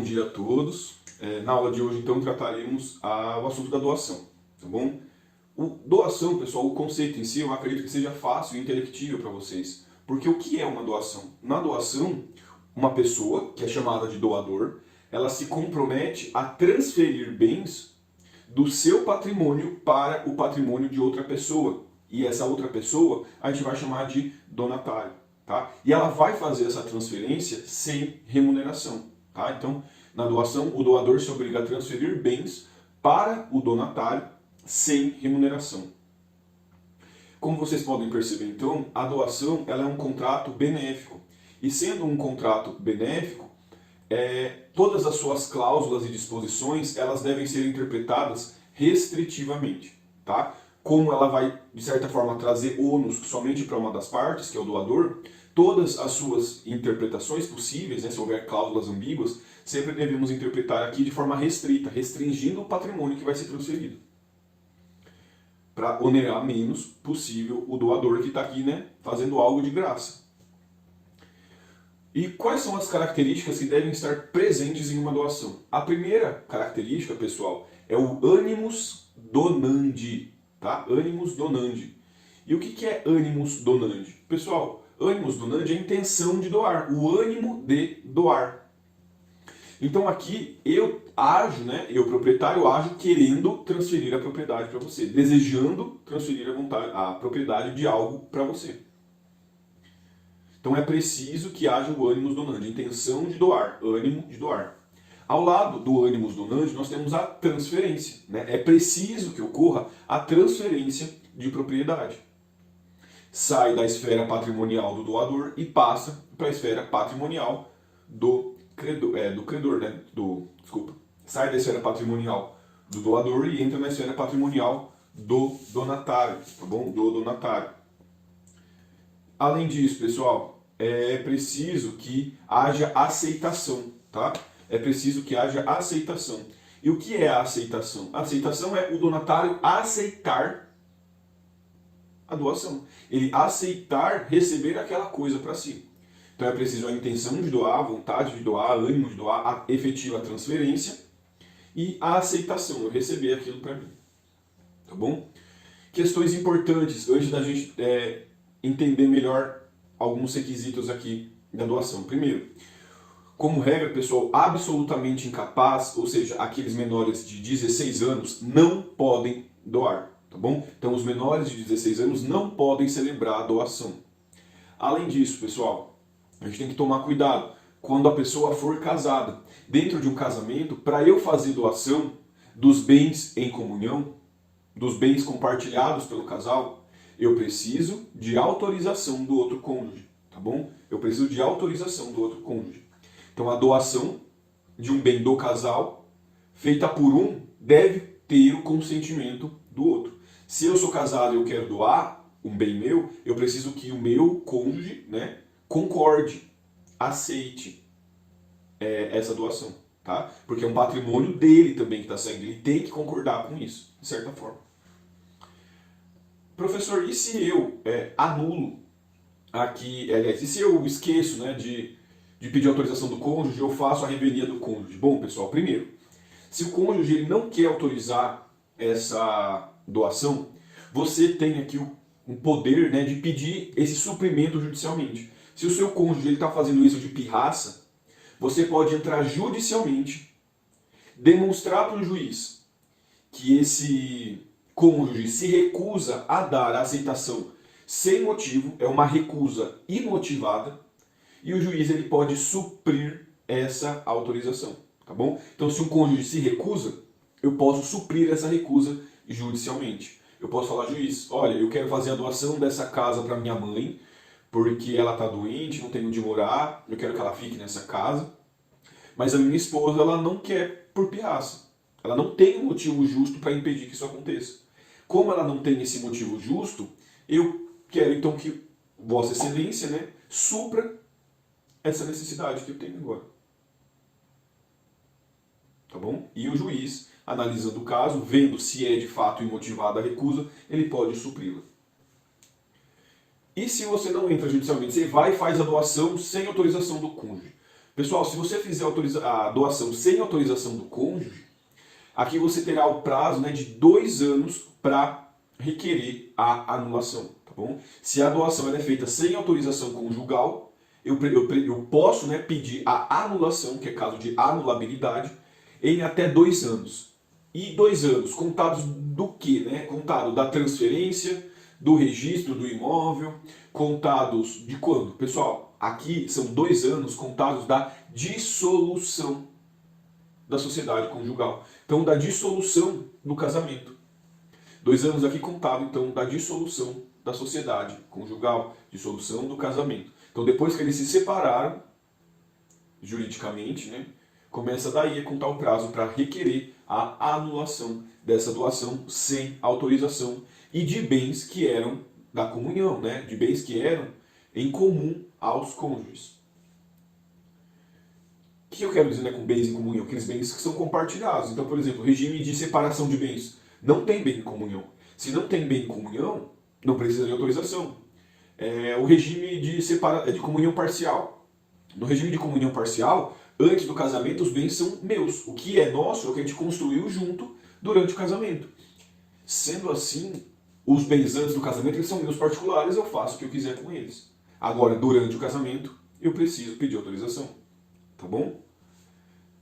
bom dia a todos. Na aula de hoje, então, trataremos o assunto da doação, tá bom? Doação, pessoal, o conceito em si, eu acredito que seja fácil e intelectível para vocês. Porque o que é uma doação? Na doação, uma pessoa, que é chamada de doador, ela se compromete a transferir bens do seu patrimônio para o patrimônio de outra pessoa. E essa outra pessoa a gente vai chamar de donatário, tá? E ela vai fazer essa transferência sem remuneração, tá? Então, na doação, o doador se obriga a transferir bens para o donatário sem remuneração. Como vocês podem perceber, então, a doação ela é um contrato benéfico. E sendo um contrato benéfico, todas as suas cláusulas e disposições elas devem ser interpretadas restritivamente, tá? Como ela vai, de certa forma, trazer ônus somente para uma das partes, que é o doador, todas as suas interpretações possíveis, né, se houver cláusulas ambíguas, sempre devemos interpretar aqui de forma restrita, restringindo o patrimônio que vai ser transferido, para onerar menos possível o doador que está aqui, né, fazendo algo de graça. E quais são as características que devem estar presentes em uma doação? A primeira característica, pessoal, é o animus donandi, tá? Animus donandi. E o que é animus donandi? Pessoal, animus donandi é a intenção de doar, o ânimo de doar. Então aqui eu ajo, né, eu proprietário ajo querendo transferir a propriedade para você, desejando transferir a propriedade de algo para você. Então é preciso que haja o animus donandi, intenção de doar, ânimo de doar. Ao lado do animus donandi nós temos a transferência, né? É preciso que ocorra a transferência de propriedade. Sai da esfera patrimonial do doador e passa para a esfera patrimonial do credor, né? Sai da esfera patrimonial do doador e entra na esfera patrimonial do donatário, tá bom? Do donatário. Além disso, pessoal, é preciso que haja aceitação, tá? É preciso que haja aceitação. E o que é a aceitação? A aceitação é o donatário aceitar a doação. Ele aceitar receber aquela coisa para si. Então é preciso a intenção de doar, a vontade de doar, a ânimo de doar, a efetiva transferência e a aceitação, eu receber aquilo para mim. Tá bom? Questões importantes antes da gente entender melhor alguns requisitos aqui da doação. Primeiro, como regra, pessoal, absolutamente incapaz, ou seja, aqueles menores de 16 anos não podem doar, tá bom? Então os menores de 16 anos não podem celebrar a doação. Além disso, pessoal, a gente tem que tomar cuidado quando a pessoa for casada. Dentro de um casamento, para eu fazer doação dos bens em comunhão, dos bens compartilhados pelo casal, eu preciso de autorização do outro cônjuge, tá bom? Eu preciso de autorização do outro cônjuge. Então a doação de um bem do casal, feita por um, deve ter o consentimento do outro. Se eu sou casado e eu quero doar um bem meu, eu preciso que o meu cônjuge, né, concorde, aceite essa doação, tá? Porque é um patrimônio dele também que está saindo, ele tem que concordar com isso, de certa forma. Professor, e se eu anulo aqui, aliás, e se eu esqueço, né, de pedir autorização do cônjuge, eu faço a revelia do cônjuge? Bom, pessoal, primeiro, se o cônjuge ele não quer autorizar essa doação, você tem aqui um poder, né, de pedir esse suprimento judicialmente. Se o seu cônjuge está fazendo isso de pirraça, você pode entrar judicialmente, demonstrar para o juiz que esse cônjuge se recusa a dar a aceitação sem motivo, é uma recusa imotivada, e o juiz ele pode suprir essa autorização, tá bom? Então se um cônjuge se recusa, eu posso suprir essa recusa judicialmente. Eu posso falar, juiz, olha, eu quero fazer a doação dessa casa para minha mãe, porque ela está doente, não tem onde morar, eu quero que ela fique nessa casa, mas a minha esposa ela não quer por pirraça. Ela não tem um motivo justo para impedir que isso aconteça. Como ela não tem esse motivo justo, eu quero então que Vossa Excelência, né, supra essa necessidade que eu tenho agora. Tá bom? E o juiz, analisando o caso, vendo se é de fato imotivada a recusa, ele pode supri-la. E se você não entra judicialmente, você vai e faz a doação sem autorização do cônjuge? Pessoal, se você fizer a doação sem autorização do cônjuge, aqui você terá o prazo, né, de 2 anos para requerer a anulação, tá bom? Se a doação ela é feita sem autorização conjugal, eu posso, né, pedir a anulação, que é caso de anulabilidade, em até 2 anos. E 2 anos contados do quê, né? Contado da transferência, do registro do imóvel, contados de quando? Pessoal, aqui são 2 anos contados da dissolução da sociedade conjugal. Então, da dissolução do casamento. 2 anos aqui contado, então, da dissolução da sociedade conjugal, dissolução do casamento. Então, depois que eles se separaram, juridicamente, né, começa daí a contar o prazo para requerer a anulação dessa doação sem autorização e de bens que eram da comunhão, né, de bens que eram em comum aos cônjuges. O que eu quero dizer, né, com bens em comunhão? Aqueles bens que são compartilhados. Então, por exemplo, regime de separação de bens. Não tem bem em comunhão. Se não tem bem em comunhão, não precisa de autorização. O regime de comunhão parcial. No regime de comunhão parcial, antes do casamento, os bens são meus. O que é nosso é o que a gente construiu junto durante o casamento. Sendo assim, os bens antes do casamento eles são meus particulares, eu faço o que eu quiser com eles. Agora, durante o casamento, eu preciso pedir autorização. Tá bom?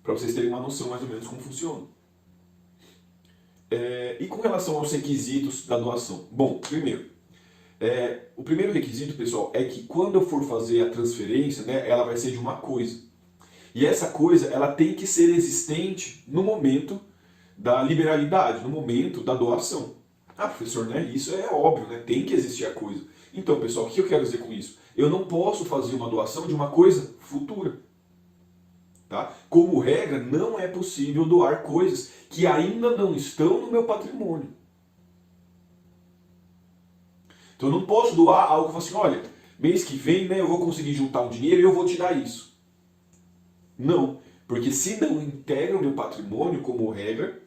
Para vocês terem uma noção mais ou menos como funciona. E com relação aos requisitos da doação? Bom, o primeiro requisito, pessoal, é que quando eu for fazer a transferência, né, ela vai ser de uma coisa. E essa coisa, ela tem que ser existente no momento da liberalidade, no momento da doação. Ah, professor, né, isso é óbvio, né, tem que existir a coisa. Então, pessoal, o que eu quero dizer com isso? Eu não posso fazer uma doação de uma coisa futura. Tá? Como regra, não é possível doar coisas que ainda não estão no meu patrimônio. Então eu não posso doar algo assim, olha, mês que vem, né, eu vou conseguir juntar um dinheiro e eu vou te dar isso. Não, porque se não integra o meu patrimônio como regra,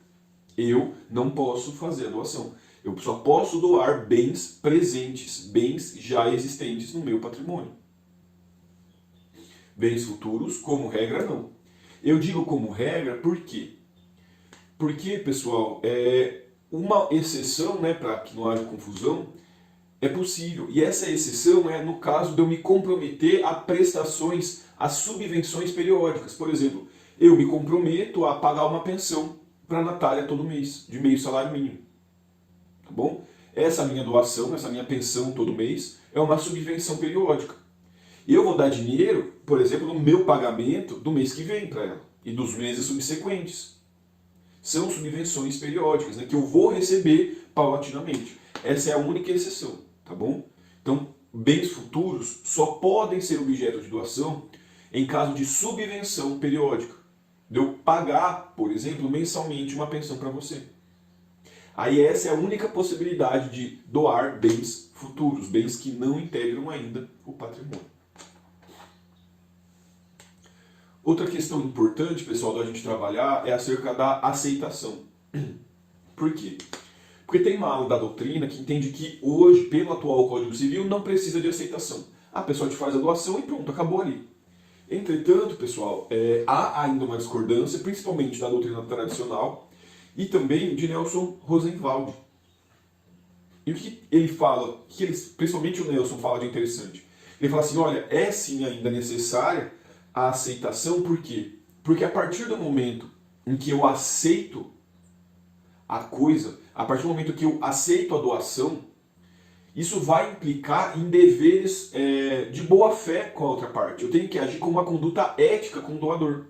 eu não posso fazer a doação. Eu só posso doar bens presentes, bens já existentes no meu patrimônio. Bens futuros, como regra, não. Eu digo como regra por quê? Porque, pessoal, uma exceção, né, para que não haja confusão, é possível. E essa exceção é no caso de eu me comprometer a prestações, a subvenções periódicas. Por exemplo, eu me comprometo a pagar uma pensão para a Natália todo mês, de meio salário mínimo. Tá bom? Essa minha doação, essa minha pensão todo mês, é uma subvenção periódica. Eu vou dar dinheiro, por exemplo, no meu pagamento do mês que vem para ela e dos meses subsequentes. São subvenções periódicas, né, que eu vou receber paulatinamente. Essa é a única exceção, tá bom? Então, bens futuros só podem ser objeto de doação em caso de subvenção periódica. De eu pagar, por exemplo, mensalmente uma pensão para você. Aí essa é a única possibilidade de doar bens futuros, bens que não integram ainda o patrimônio. Outra questão importante, pessoal, da gente trabalhar é acerca da aceitação. Por quê? Porque tem uma ala da doutrina que entende que hoje, pelo atual Código Civil, não precisa de aceitação. A pessoa te faz a doação e pronto, acabou ali. Entretanto, pessoal, há ainda uma discordância, principalmente da doutrina tradicional e também de Nelson Rosenwald. E o que ele fala, principalmente o Nelson fala de interessante, ele fala assim, olha, é sim ainda necessária a aceitação, por quê? Porque a partir do momento em que eu aceito a coisa, a partir do momento que eu aceito a doação, isso vai implicar em deveres de boa fé com a outra parte. Eu tenho que agir com uma conduta ética com o doador.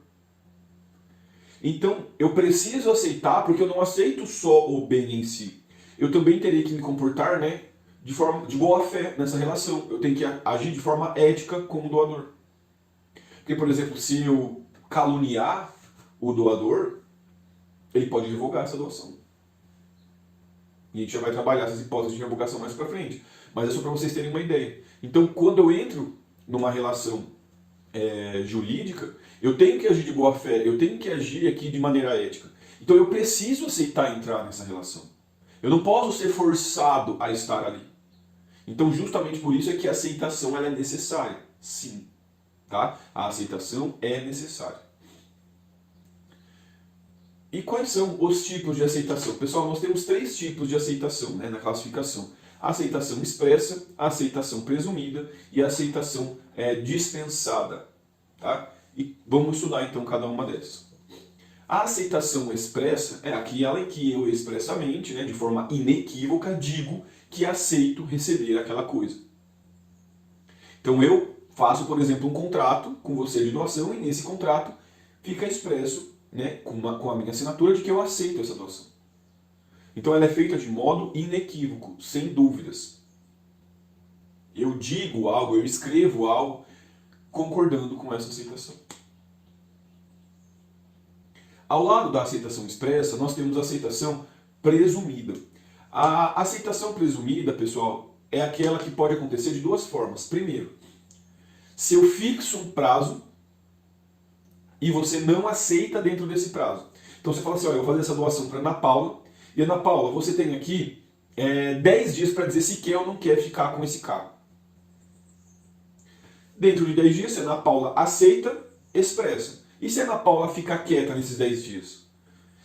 Então, eu preciso aceitar, porque eu não aceito só o bem em si. Eu também terei que me comportar, né, de boa fé nessa relação. Eu tenho que agir de forma ética com o doador. Porque, por exemplo, se eu caluniar o doador, ele pode revogar essa doação. E a gente já vai trabalhar essas hipóteses de revogação mais pra frente. Mas é só para vocês terem uma ideia. Então, quando eu entro numa relação jurídica, eu tenho que agir de boa fé, eu tenho que agir aqui de maneira ética. Então, eu preciso aceitar entrar nessa relação. Eu não posso ser forçado a estar ali. Então, justamente por isso é que a aceitação ela é necessária. Sim. tá? A aceitação é necessária. E quais são os tipos de aceitação? Pessoal, nós temos 3 tipos de aceitação, né, na classificação. A aceitação expressa, a aceitação presumida e a aceitação dispensada. Tá? E vamos estudar então cada uma dessas. A aceitação expressa é aquela em que eu expressamente, né, de forma inequívoca, digo que aceito receber aquela coisa. Então eu faço, por exemplo, um contrato com você de doação e nesse contrato fica expresso, né, com a minha assinatura de que eu aceito essa doação. Então ela é feita de modo inequívoco, sem dúvidas. Eu digo algo, eu escrevo algo concordando com essa aceitação. Ao lado da aceitação expressa, nós temos a aceitação presumida. A aceitação presumida, pessoal, é aquela que pode acontecer de 2 formas. Primeiro, se eu fixo um prazo e você não aceita dentro desse prazo. Então você fala assim, olha, eu vou fazer essa doação para Ana Paula, e Ana Paula, você tem aqui 10 dias para dizer se quer ou não quer ficar com esse carro. Dentro de 10 dias, se a Ana Paula aceita, expressa. E se a Ana Paula ficar quieta nesses 10 dias?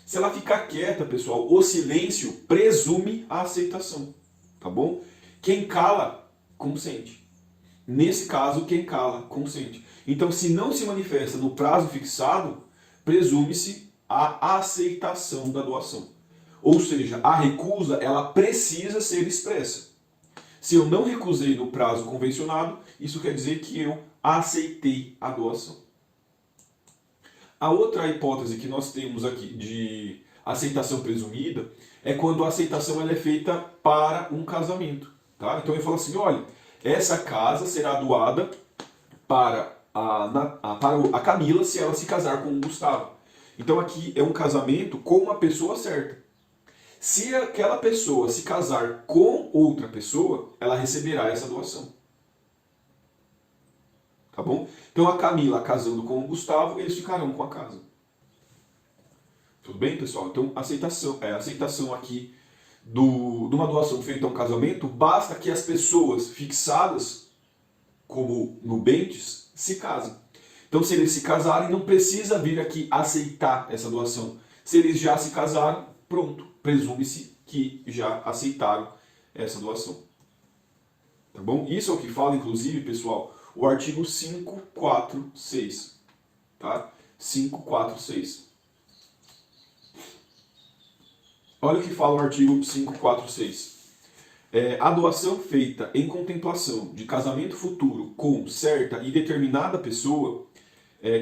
Se ela ficar quieta, pessoal, o silêncio presume a aceitação. Tá bom? Quem cala, consente. Nesse caso, quem cala, consente. Então, se não se manifesta no prazo fixado, presume-se a aceitação da doação. Ou seja, a recusa, ela precisa ser expressa. Se eu não recusei no prazo convencionado, isso quer dizer que eu aceitei a doação. A outra hipótese que nós temos aqui de aceitação presumida é quando a aceitação ela é feita para um casamento. Tá? Então eu falo assim, olha, essa casa será doada para a Camila se ela se casar com o Gustavo. Então aqui é um casamento com uma pessoa certa. Se aquela pessoa se casar com outra pessoa, ela receberá essa doação. Tá bom? Então a Camila casando com o Gustavo, eles ficarão com a casa. Tudo bem, pessoal? Então a aceitação aqui de uma doação feita a um casamento, basta que as pessoas fixadas como nubentes se casem. Então se eles se casarem, não precisa vir aqui aceitar essa doação. Se eles já se casaram, pronto. Presume-se que já aceitaram essa doação. Tá bom? Isso é o que fala, inclusive, pessoal, o artigo 546. Tá? 546. Olha o que fala o artigo 546. A doação feita em contemplação de casamento futuro com certa e determinada pessoa,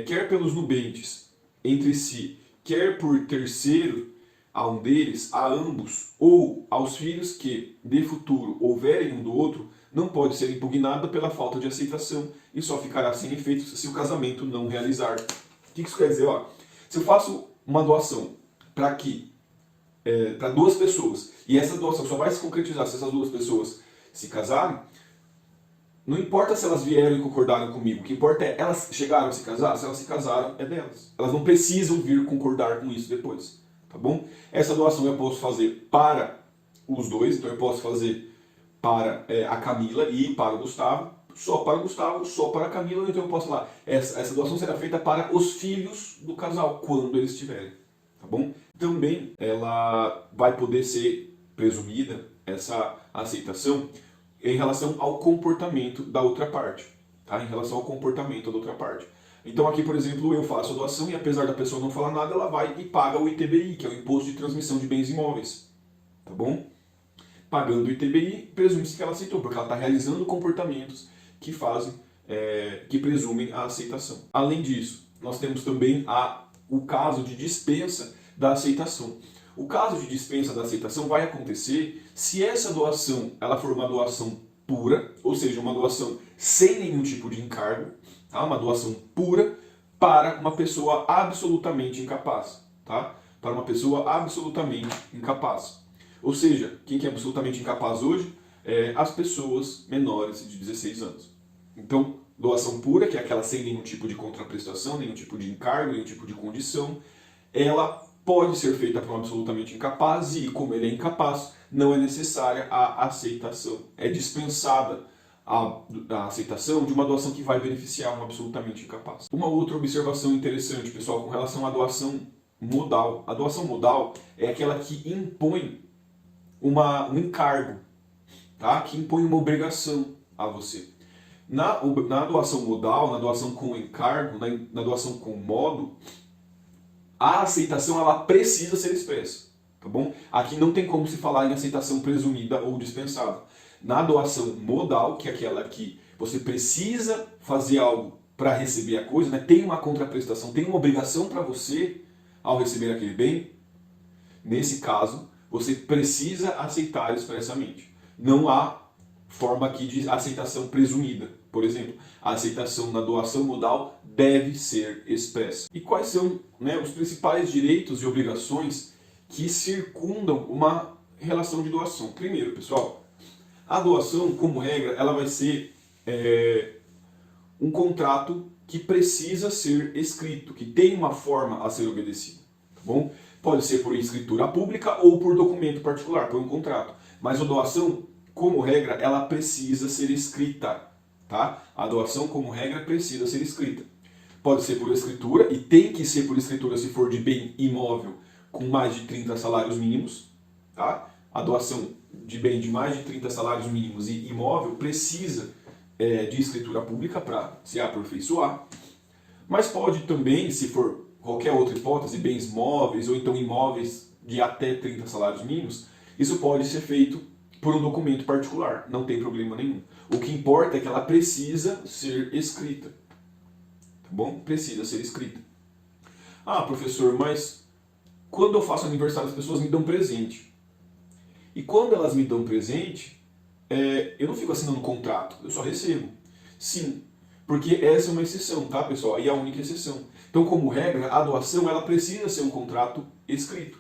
quer pelos nubentes entre si, quer por terceiro, a um deles, a ambos, ou aos filhos que, de futuro, houverem um do outro, não pode ser impugnada pela falta de aceitação e só ficará sem efeito se o casamento não realizar. O que isso quer dizer? Ó, se eu faço uma doação para 2 pessoas, e essa doação só vai se concretizar se essas 2 pessoas se casarem, não importa se elas vieram e concordaram comigo, o que importa é elas chegaram a se casar, se elas se casaram, é delas. Elas não precisam vir concordar com isso depois. Tá bom? Essa doação eu posso fazer para os 2, então eu posso fazer para a Camila e para o Gustavo, só para o Gustavo, só para a Camila, então eu posso falar, essa doação será feita para os filhos do casal, quando eles tiverem. Tá bom? Também ela vai poder ser presumida, essa aceitação, em relação ao comportamento da outra parte. Tá? Em relação ao comportamento da outra parte. Então aqui, por exemplo, eu faço a doação e apesar da pessoa não falar nada, ela vai e paga o ITBI, que é o Imposto de Transmissão de Bens Imóveis. Tá bom? Pagando o ITBI, presume-se que ela aceitou, porque ela está realizando comportamentos que que presumem a aceitação. Além disso, nós temos também o caso de dispensa da aceitação. O caso de dispensa da aceitação vai acontecer se essa doação ela for uma doação pura, ou seja, uma doação sem nenhum tipo de encargo, tá? Uma doação pura para uma pessoa absolutamente incapaz. Tá? Para uma pessoa absolutamente incapaz. Ou seja, quem que é absolutamente incapaz hoje? As pessoas menores de 16 anos. Então, doação pura, que é aquela sem nenhum tipo de contraprestação, nenhum tipo de encargo, nenhum tipo de condição, ela pode ser feita para um absolutamente incapaz e, como ele é incapaz, não é necessária a aceitação. É dispensada a aceitação de uma doação que vai beneficiar um absolutamente incapaz. Uma outra observação interessante, pessoal, com relação à doação modal. A doação modal é aquela que impõe um encargo, tá? Que impõe uma obrigação a você. Na doação modal, na doação com encargo, na doação com modo, a aceitação ela precisa ser expressa, tá bom? Aqui não tem como se falar em aceitação presumida ou dispensada. Na doação modal, que é aquela que você precisa fazer algo para receber a coisa, né? Tem uma contraprestação, tem uma obrigação para você ao receber aquele bem, nesse caso, você precisa aceitar expressamente. Não há forma aqui de aceitação presumida. Por exemplo, a aceitação na doação modal deve ser expressa. E quais são, né, os principais direitos e obrigações que circundam uma relação de doação? Primeiro, pessoal, a doação, como regra, ela vai ser um contrato que precisa ser escrito, que tem uma forma a ser obedecida. Tá bom? Pode ser por escritura pública ou por documento particular, por um contrato. Mas a doação, como regra, ela precisa ser escrita. Tá? A doação, como regra, precisa ser escrita. Pode ser por escritura, e tem que ser por escritura se for de bem imóvel com mais de 30 salários mínimos. Tá? A doação de bem de mais de 30 salários mínimos e imóvel precisa de escritura pública para se aperfeiçoar. Mas pode também, se for qualquer outra hipótese, bens móveis ou então imóveis de até 30 salários mínimos, isso pode ser feito por um documento particular, não tem problema nenhum. O que importa é que ela precisa ser escrita. Tá bom? Precisa ser escrita. Ah, professor, mas quando eu faço aniversário as pessoas me dão presente. E quando elas me dão presente, eu não fico assinando um contrato, eu só recebo. Sim, porque essa é uma exceção, tá, pessoal? E é a única exceção. Então, como regra, a doação ela precisa ser um contrato escrito.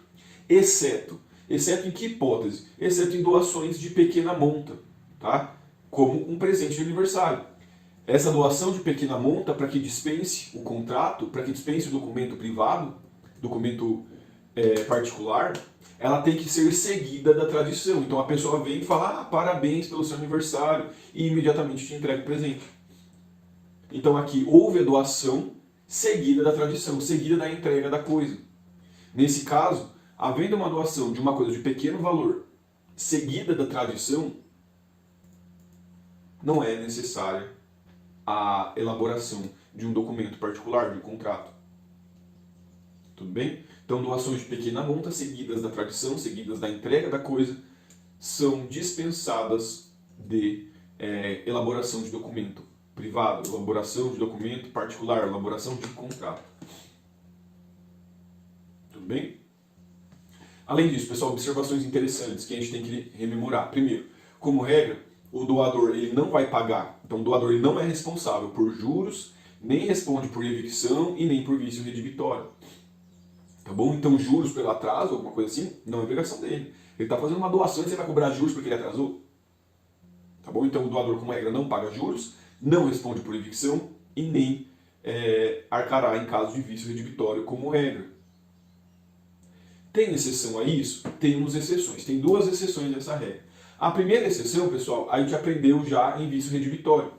Exceto em que hipótese? Exceto em doações de pequena monta, tá? Como um presente de aniversário. Essa doação de pequena monta, para que dispense o contrato, para que dispense o documento privado, documento particular, ela tem que ser seguida da tradição. Então a pessoa vem e fala, parabéns pelo seu aniversário, e imediatamente te entrega o presente. Então aqui houve a doação seguida da tradição, seguida da entrega da coisa. Nesse caso, havendo uma doação de uma coisa de pequeno valor, seguida da tradição, não é necessária a elaboração de um documento particular, de um contrato. Tudo bem? Então, doações de pequena monta, seguidas da tradição, seguidas da entrega da coisa, são dispensadas de elaboração de documento privado, elaboração de documento particular, elaboração de contrato. Tudo bem? Além disso, pessoal, observações interessantes que a gente tem que rememorar. Primeiro, como regra, o doador ele não vai pagar, então o doador ele não é responsável por juros, nem responde por evicção e nem por vício redibitório. Tá bom? Então juros pelo atraso, alguma coisa assim, não é obrigação dele. Ele está fazendo uma doação e você vai cobrar juros porque ele atrasou. Tá bom? Então o doador, como regra, não paga juros, não responde por evicção e nem arcará em caso de vício redibitório como regra. Tem exceção a isso? Temos exceções. Tem duas exceções nessa regra. A primeira exceção, pessoal, a gente aprendeu já em vício redibitório.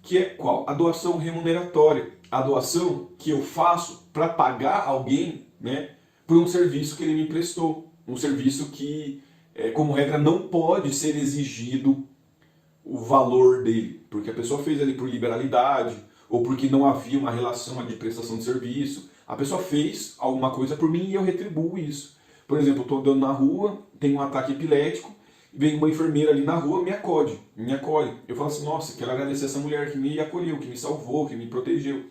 Que é qual? A doação remuneratória. A doação que eu faço para pagar alguém, né, por um serviço que ele me prestou. Um serviço que, como regra, não pode ser exigido o valor dele. Porque a pessoa fez ali por liberalidade, ou porque não havia uma relação de prestação de serviço. A pessoa fez alguma coisa por mim e eu retribuo isso. Por exemplo, eu estou andando na rua, tenho um ataque epilético, vem uma enfermeira ali na rua, me acolhe. Eu falo assim, nossa, quero agradecer essa mulher que me acolheu, que me salvou, que me protegeu.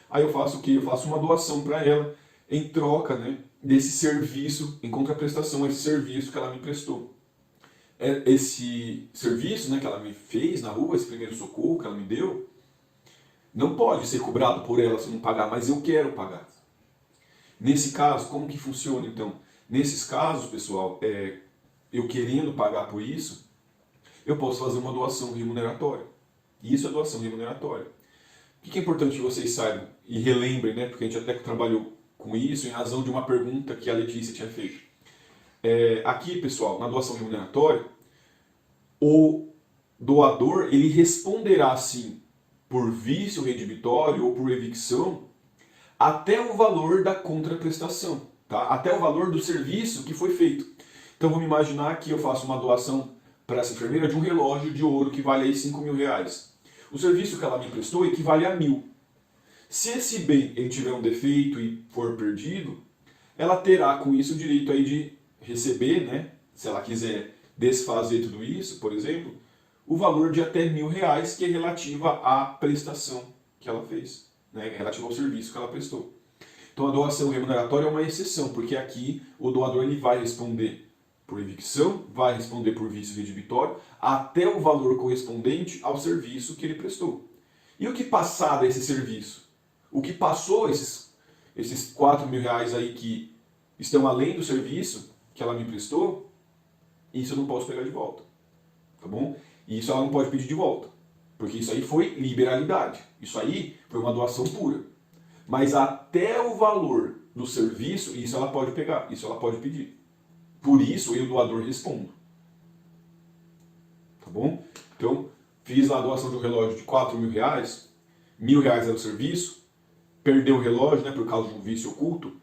Aí eu faço o quê? Eu faço uma doação para ela, em troca, né, desse serviço, em contraprestação a esse serviço que ela me prestou. Esse serviço, né, que ela me fez na rua, esse primeiro socorro que ela me deu, não pode ser cobrado por ela se eu não pagar, mas eu quero pagar. Nesse caso, como que funciona então? Nesses casos, pessoal, eu querendo pagar por isso, eu posso fazer uma doação remuneratória. Isso é doação remuneratória. O que é importante que vocês saibam e relembrem, né? Porque a gente até trabalhou com isso em razão de uma pergunta que a Letícia tinha feito. Aqui, pessoal, na doação remuneratória, o doador ele responderá sim por vício redibitório ou por evicção até o valor da contraprestação, tá? Até o valor do serviço que foi feito. Então vamos imaginar que eu faço uma doação para essa enfermeira de um relógio de ouro que vale aí R$ 5.000. O serviço que ela me prestou equivale a 1.000. Se esse bem ele tiver um defeito e for perdido, ela terá com isso o direito aí de receber, né, se ela quiser desfazer tudo isso, por exemplo, o valor de até R$ 1.000, que é relativa à prestação que ela fez, né, relativa ao serviço que ela prestou. Então a doação remuneratória é uma exceção, porque aqui o doador ele vai responder por evicção, vai responder por vício redibitório, até o valor correspondente ao serviço que ele prestou. E o que passar desse serviço? O que passou esses R$ 4.000 aí que estão além do serviço que ela me prestou, isso eu não posso pegar de volta, tá bom? E isso ela não pode pedir de volta, porque isso aí foi liberalidade, isso aí foi uma doação pura. Mas até o valor do serviço, isso ela pode pegar, isso ela pode pedir. Por isso eu, o doador, respondo. Tá bom? Então, fiz lá a doação de um relógio de R$ 4.000, R$ 1.000 era o serviço, perdeu o relógio, né, por causa de um vício oculto,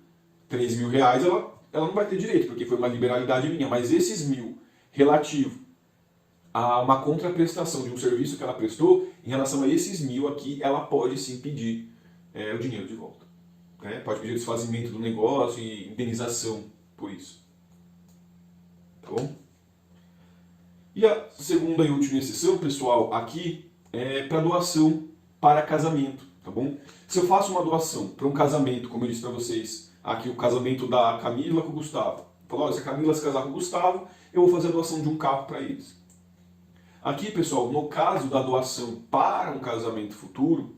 R$ 3.000 ela não vai ter direito, porque foi uma liberalidade minha, mas esses 1.000 relativo a uma contraprestação de um serviço que ela prestou, em relação a esses 1.000 aqui, ela pode sim pedir o dinheiro de volta. Né? Pode pedir desfazimento do negócio e indenização por isso. Tá bom? E a segunda e última exceção, pessoal, aqui é para doação para casamento, tá bom? Se eu faço uma doação para um casamento, como eu disse para vocês, aqui o casamento da Camila com o Gustavo. Falou, olha, se a Camila se casar com o Gustavo, eu vou fazer a doação de um carro para eles. Aqui, pessoal, no caso da doação para um casamento futuro,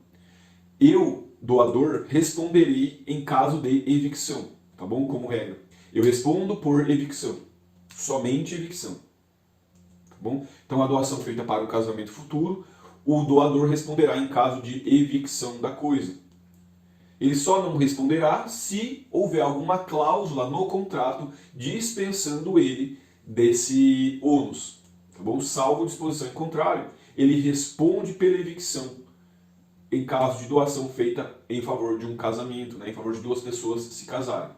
eu, doador, responderei em caso de evicção, tá bom? Como regra. Eu respondo por evicção, somente evicção. Tá bom? Então, a doação feita para um casamento futuro, o doador responderá em caso de evicção da coisa. Ele só não responderá se houver alguma cláusula no contrato dispensando ele desse ônus. Tá bom? Salvo disposição em contrário, ele responde pela evicção em caso de doação feita em favor de um casamento, né? Em favor de duas pessoas se casarem.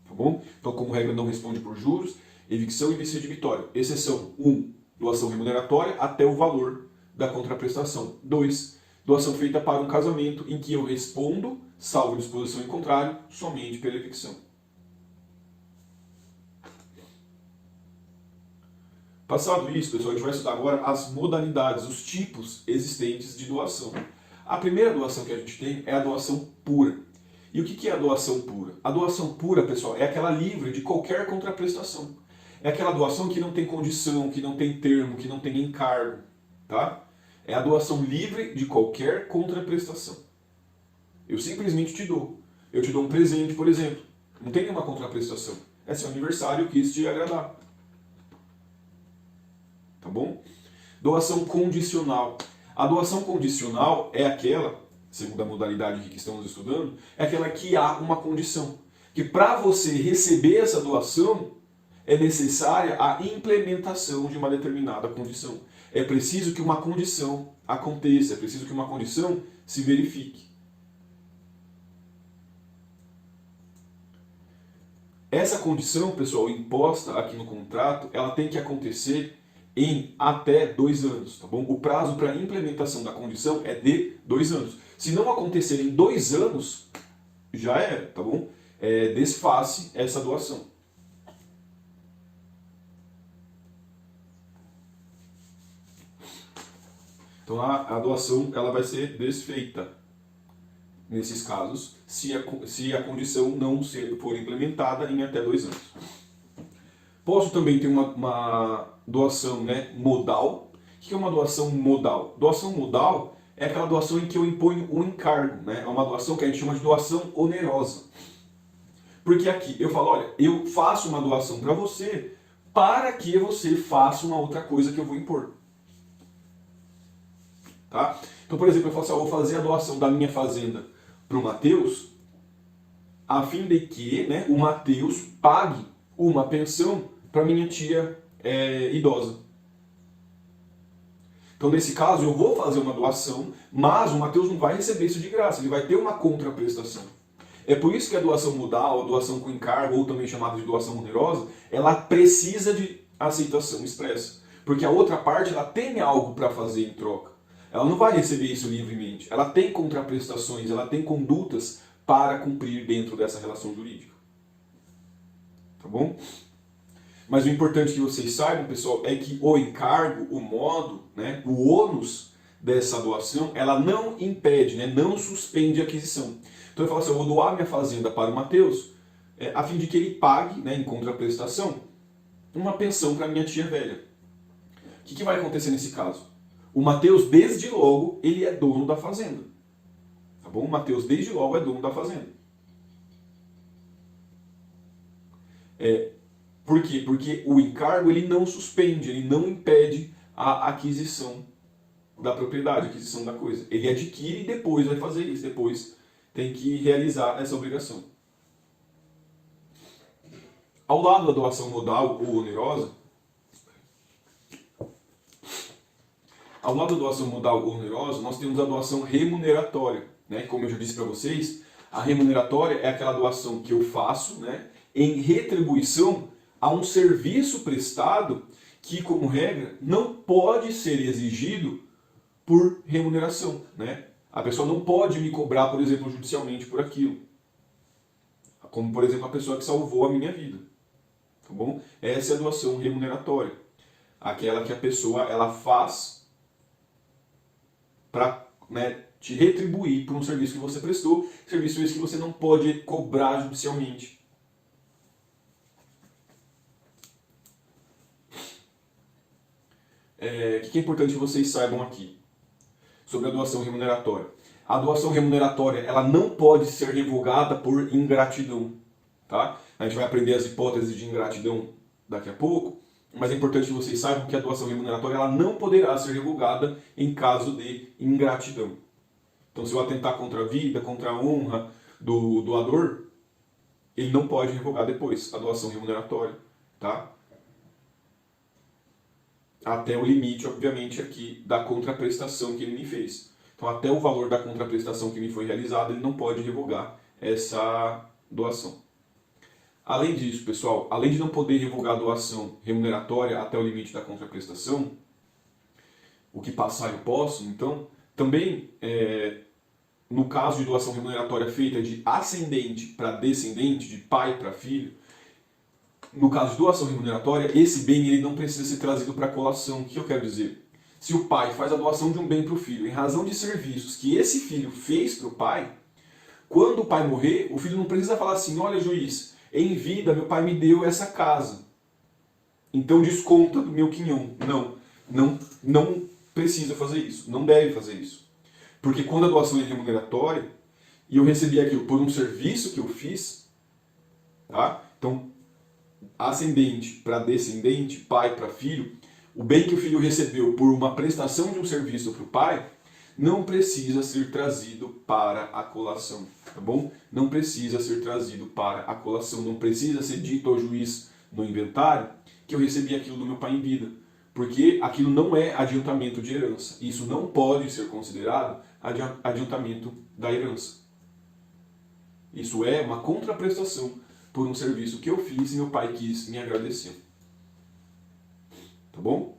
Tá bom? Então, como regra, não responde por juros, evicção e vício redibitório. Exceção 1, doação remuneratória até o valor da contraprestação. 2, doação feita para um casamento em que eu respondo, salvo disposição em contrário, somente pela evicção. Passado isso, pessoal, a gente vai estudar agora as modalidades, os tipos existentes de doação. A primeira doação que a gente tem é a doação pura. E o que é a doação pura? A doação pura, pessoal, é aquela livre de qualquer contraprestação. É aquela doação que não tem condição, que não tem termo, que não tem encargo, tá? É a doação livre de qualquer contraprestação. Eu simplesmente te dou. Eu te dou um presente, por exemplo. Não tem nenhuma contraprestação. É seu aniversário, eu quis te agradar. Tá bom? Doação condicional. A doação condicional é aquela, segundo a modalidade que estamos estudando, é aquela que há uma condição. Que para você receber essa doação, é necessária a implementação de uma determinada condição. É preciso que uma condição aconteça, é preciso que uma condição se verifique. Essa condição, pessoal, imposta aqui no contrato, ela tem que acontecer em até 2 anos, tá bom? O prazo para implementação da condição é de 2 anos. Se não acontecer em 2 anos, já era, tá bom? Desface essa doação. Então a doação ela vai ser desfeita nesses casos, se a condição não for implementada em até 2 anos. Posso também ter uma doação, né, modal. O que é uma doação modal? Doação modal é aquela doação em que eu imponho um encargo, né? É uma doação que a gente chama de doação onerosa. Porque aqui eu falo, olha, eu faço uma doação para você para que você faça uma outra coisa que eu vou impor. Tá? Então, por exemplo, eu falo assim, eu vou fazer a doação da minha fazenda para o Matheus, a fim de que, né, o Matheus pague uma pensão para minha tia idosa. Então, nesse caso, eu vou fazer uma doação, mas o Mateus não vai receber isso de graça, ele vai ter uma contraprestação. É por isso que a doação modal, a doação com encargo, ou também chamada de doação onerosa, ela precisa de aceitação expressa. Porque a outra parte, ela tem algo para fazer em troca. Ela não vai receber isso livremente. Ela tem contraprestações, ela tem condutas para cumprir dentro dessa relação jurídica. Tá bom? Mas o importante que vocês saibam, pessoal, é que o encargo, o modo, né, o ônus dessa doação, ela não impede, né, não suspende a aquisição. Então eu falo assim, eu vou doar minha fazenda para o Mateus, a fim de que ele pague, né, em contraprestação, uma pensão para minha tia velha. O que vai acontecer nesse caso? O Mateus, desde logo, ele é dono da fazenda. Tá bom? O Mateus, desde logo, é dono da fazenda. Por quê? Porque o encargo ele não suspende, ele não impede a aquisição da propriedade, a aquisição da coisa. Ele adquire e depois vai fazer isso, depois tem que realizar essa obrigação. Ao lado da doação modal ou onerosa, nós temos a doação remuneratória, né? Como eu já disse para vocês, a remuneratória é aquela doação que eu faço, né, em retribuição a um serviço prestado que, como regra, não pode ser exigido por remuneração, né? A pessoa não pode me cobrar, por exemplo, judicialmente por aquilo. Como, por exemplo, a pessoa que salvou a minha vida. Tá bom? Essa é a doação remuneratória. Aquela que a pessoa ela faz para, né, te retribuir por um serviço que você prestou, serviço esse que você não pode cobrar judicialmente. O que é importante que vocês saibam aqui sobre a doação remuneratória? A doação remuneratória ela não pode ser revogada por ingratidão. Tá? A gente vai aprender as hipóteses de ingratidão daqui a pouco, mas é importante que vocês saibam que a doação remuneratória ela não poderá ser revogada em caso de ingratidão. Então, se eu atentar contra a vida, contra a honra do doador, ele não pode revogar depois a doação remuneratória. Tá? Até o limite, obviamente, aqui da contraprestação que ele me fez. Então, até o valor da contraprestação que me foi realizada, ele não pode revogar essa doação. Além disso, pessoal, além de não poder revogar a doação remuneratória até o limite da contraprestação, o que passar eu posso, então, também, no caso de doação remuneratória feita de ascendente para descendente, de pai para filho, no caso de doação remuneratória, esse bem ele não precisa ser trazido para colação. O que eu quero dizer? Se o pai faz a doação de um bem para o filho, em razão de serviços que esse filho fez para o pai, quando o pai morrer, o filho não precisa falar assim, olha juiz, em vida meu pai me deu essa casa, então desconta do meu quinhão. Não precisa fazer isso, não deve fazer isso. Porque quando a doação é remuneratória, e eu recebi aquilo por um serviço que eu fiz, tá? Então, ascendente para descendente, pai para filho, o bem que o filho recebeu por uma prestação de um serviço para o pai, não precisa ser trazido para a colação, tá bom? Não precisa ser trazido para a colação, não precisa ser dito ao juiz no inventário que eu recebi aquilo do meu pai em vida, porque aquilo não é adiantamento de herança, isso não pode ser considerado adiantamento da herança. Isso é uma contraprestação por um serviço que eu fiz e meu pai quis me agradecer. Tá bom?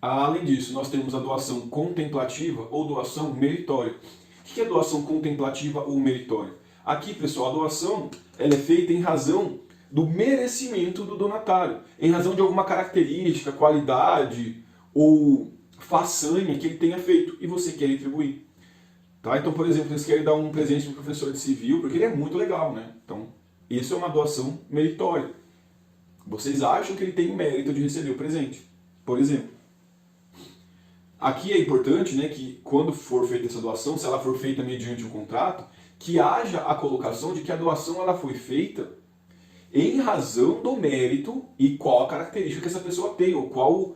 Além disso, nós temos a doação contemplativa ou doação meritória. O que é doação contemplativa ou meritória? Aqui, pessoal, a doação ela é feita em razão do merecimento do donatário, em razão de alguma característica, qualidade ou façanha que ele tenha feito e você quer retribuir. Tá? Então, por exemplo, vocês querem dar um presente para um professor de civil, porque ele é muito legal, né? Então, isso é uma doação meritória. Vocês acham que ele tem o mérito de receber o presente, por exemplo. Aqui é importante, né, que quando for feita essa doação, se ela for feita mediante um contrato, que haja a colocação de que a doação ela foi feita em razão do mérito e qual a característica que essa pessoa tem, ou qual o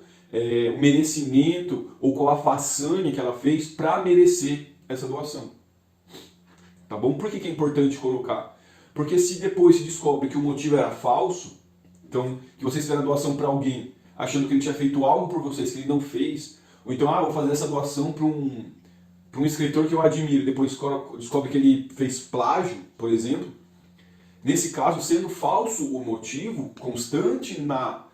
merecimento, ou qual a façanha que ela fez para merecer essa doação. Tá bom? Por que é importante colocar? Porque se depois se descobre que o motivo era falso, então que vocês fizeram a doação para alguém achando que ele tinha feito algo por vocês que ele não fez, Ou então, vou fazer essa doação para um escritor que eu admiro, depois descobre que ele fez plágio, por exemplo. Nesse caso, sendo falso o motivo, constante na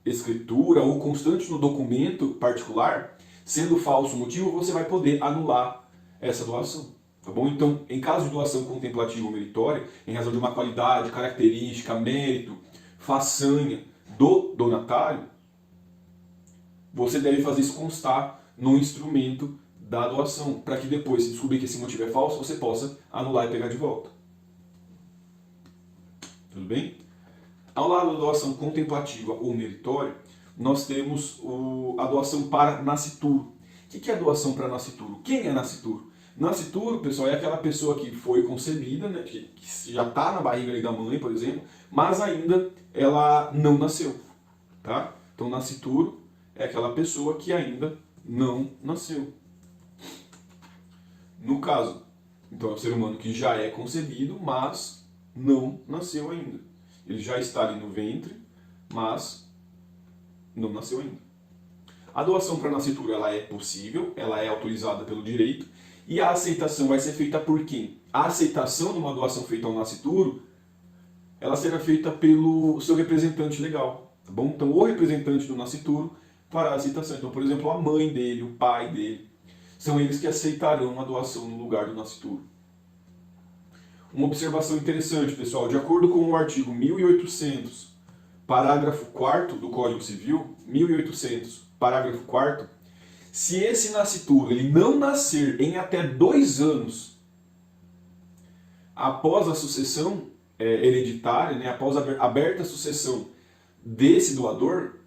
escritura ou constante no documento particular, sendo falso o motivo, você vai poder anular essa doação. Tá bom? Então, em caso de doação contemplativa ou meritória, em razão de uma qualidade, característica, mérito, façanha do donatário, você deve fazer isso constar no instrumento da doação, para que depois, se descobrir que esse motivo é falso, você possa anular e pegar de volta. Tudo bem? Ao lado da doação contemplativa ou meritória, nós temos a doação para nascituro. O que é a doação para nascituro? Quem é nascituro? Nascituro, pessoal, é aquela pessoa que foi concebida, né, que já está na barriga ali da mãe, por exemplo, mas ainda ela não nasceu. Tá? Então, nascituro é aquela pessoa que ainda não nasceu. No caso, então é um ser humano que já é concebido, mas não nasceu ainda. Ele já está ali no ventre, mas não nasceu ainda. A doação para nascituro ela é possível, ela é autorizada pelo direito, e a aceitação vai ser feita por quem? A aceitação de uma doação feita ao nascituro, ela será feita pelo seu representante legal, tá bom? Então, o representante do nascituro fará a aceitação. Então, por exemplo, a mãe dele, o pai dele, são eles que aceitarão a doação no lugar do nascituro. Uma observação interessante, pessoal, de acordo com o artigo 1800, parágrafo 4º do Código Civil, 1800, parágrafo 4º, se esse nascituro ele não nascer em até 2 anos após a sucessão hereditária, né, após a aberta a sucessão desse doador,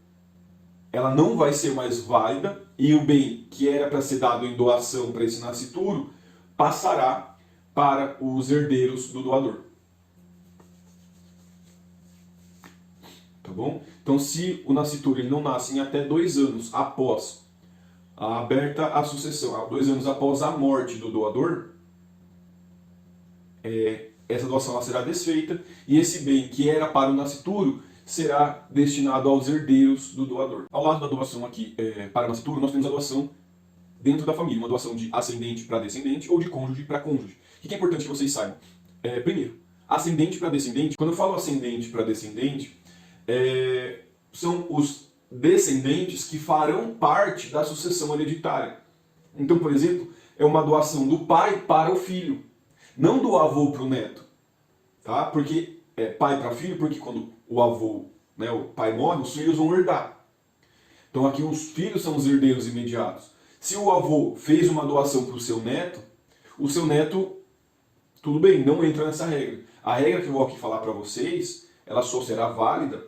ela não vai ser mais válida e o bem que era para ser dado em doação para esse nascituro passará para os herdeiros do doador. Tá bom? Então, se o nascituro ele não nasce em até 2 anos após a aberta a sucessão, 2 anos após a morte do doador, essa doação ela será desfeita e esse bem que era para o nascituro será destinado aos herdeiros do doador. Ao lado da doação aqui para o nascituro, nós temos a doação dentro da família, uma doação de ascendente para descendente ou de cônjuge para cônjuge. O que é importante que vocês saibam? Primeiro, ascendente para descendente. Quando eu falo ascendente para descendente, são os descendentes que farão parte da sucessão hereditária. Então, por exemplo, é uma doação do pai para o filho, não do avô para o neto. Tá? Porque é pai para filho, porque quando o avô, né, o pai morre, os filhos vão herdar. Então aqui os filhos são os herdeiros imediatos. Se o avô fez uma doação para o seu neto, tudo bem, não entra nessa regra. A regra que eu vou aqui falar para vocês, ela só será válida